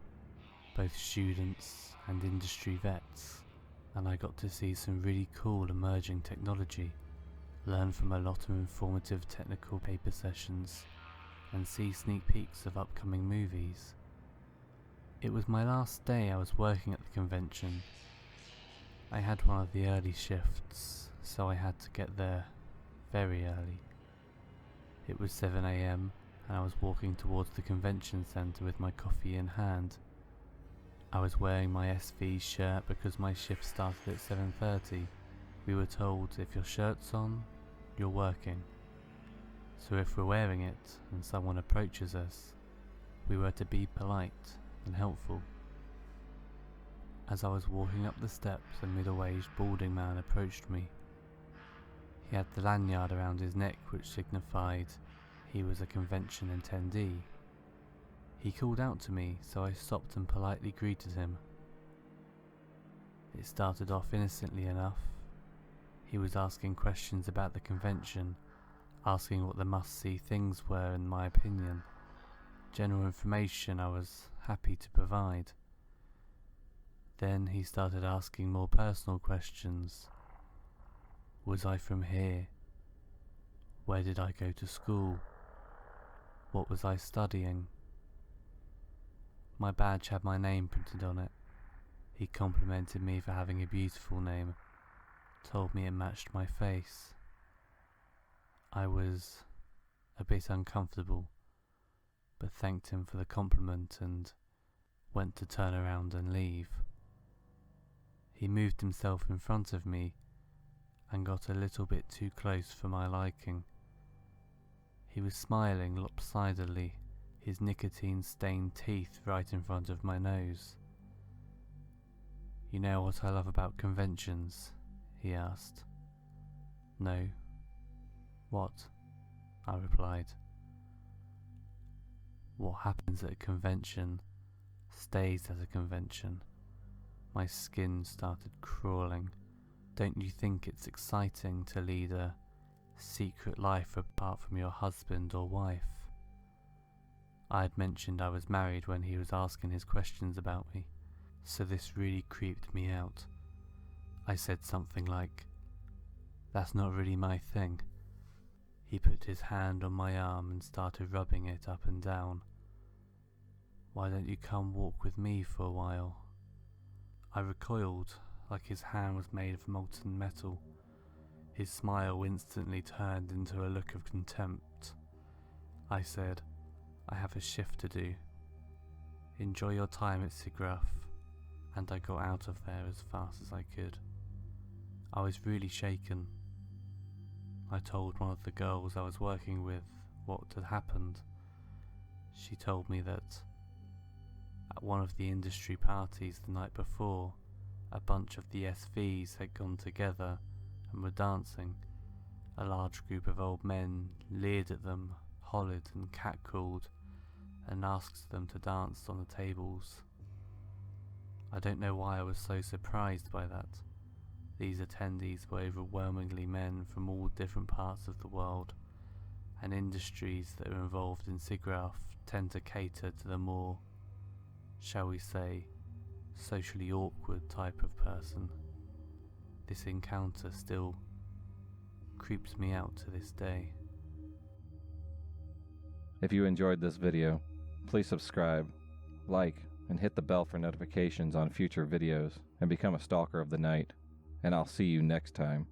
both students and industry vets, and I got to see some really cool emerging technology, learn from a lot of informative technical paper sessions, and see sneak peeks of upcoming movies. It was my last day I was working at the convention. I had one of the early shifts, so I had to get there very early. It was 7 AM and I was walking towards the convention centre with my coffee in hand. I was wearing my SV shirt because my shift started at 7:30. We were told if your shirt's on, you're working. So if we're wearing it and someone approaches us, we were to be polite and helpful. As I was walking up the steps, a middle-aged balding man approached me. He had the lanyard around his neck which signified he was a convention attendee. He called out to me, so I stopped and politely greeted him. It started off innocently enough. He was asking questions about the convention, asking what the must-see things were in my opinion. General information I was happy to provide. Then he started asking more personal questions. Was I from here? Where did I go to school? What was I studying? My badge had my name printed on it. He complimented me for having a beautiful name, told me it matched my face. I was a bit uncomfortable, but thanked him for the compliment and went to turn around and leave. He moved himself in front of me and got a little bit too close for my liking. He was smiling lopsidedly, his nicotine-stained teeth right in front of my nose. You know what I love about conventions? He asked. No. What? I replied. What happens at a convention stays at a convention. My skin started crawling. Don't you think it's exciting to lead a secret life apart from your husband or wife? I had mentioned I was married when he was asking his questions about me, so this really creeped me out. I said something like, "That's not really my thing." He put his hand on my arm and started rubbing it up and down. "Why don't you come walk with me for a while?" I recoiled, like his hand was made of molten metal. His smile instantly turned into a look of contempt. I said, "I have a shift to do. Enjoy your time at SIGGRAPH," and I got out of there as fast as I could. I was really shaken. I told one of the girls I was working with what had happened. She told me that at one of the industry parties the night before, a bunch of the SVs had gone together and were dancing. A large group of old men leered at them, hollered and catcalled, and asked them to dance on the tables. I don't know why I was so surprised by that. These attendees were overwhelmingly men from all different parts of the world, and industries that are involved in SIGGRAPH tend to cater to the more, shall we say, socially awkward type of person. This encounter still creeps me out to this day. If you enjoyed this video, please subscribe, like, and hit the bell for notifications on future videos, and become a stalker of the night. And I'll see you next time.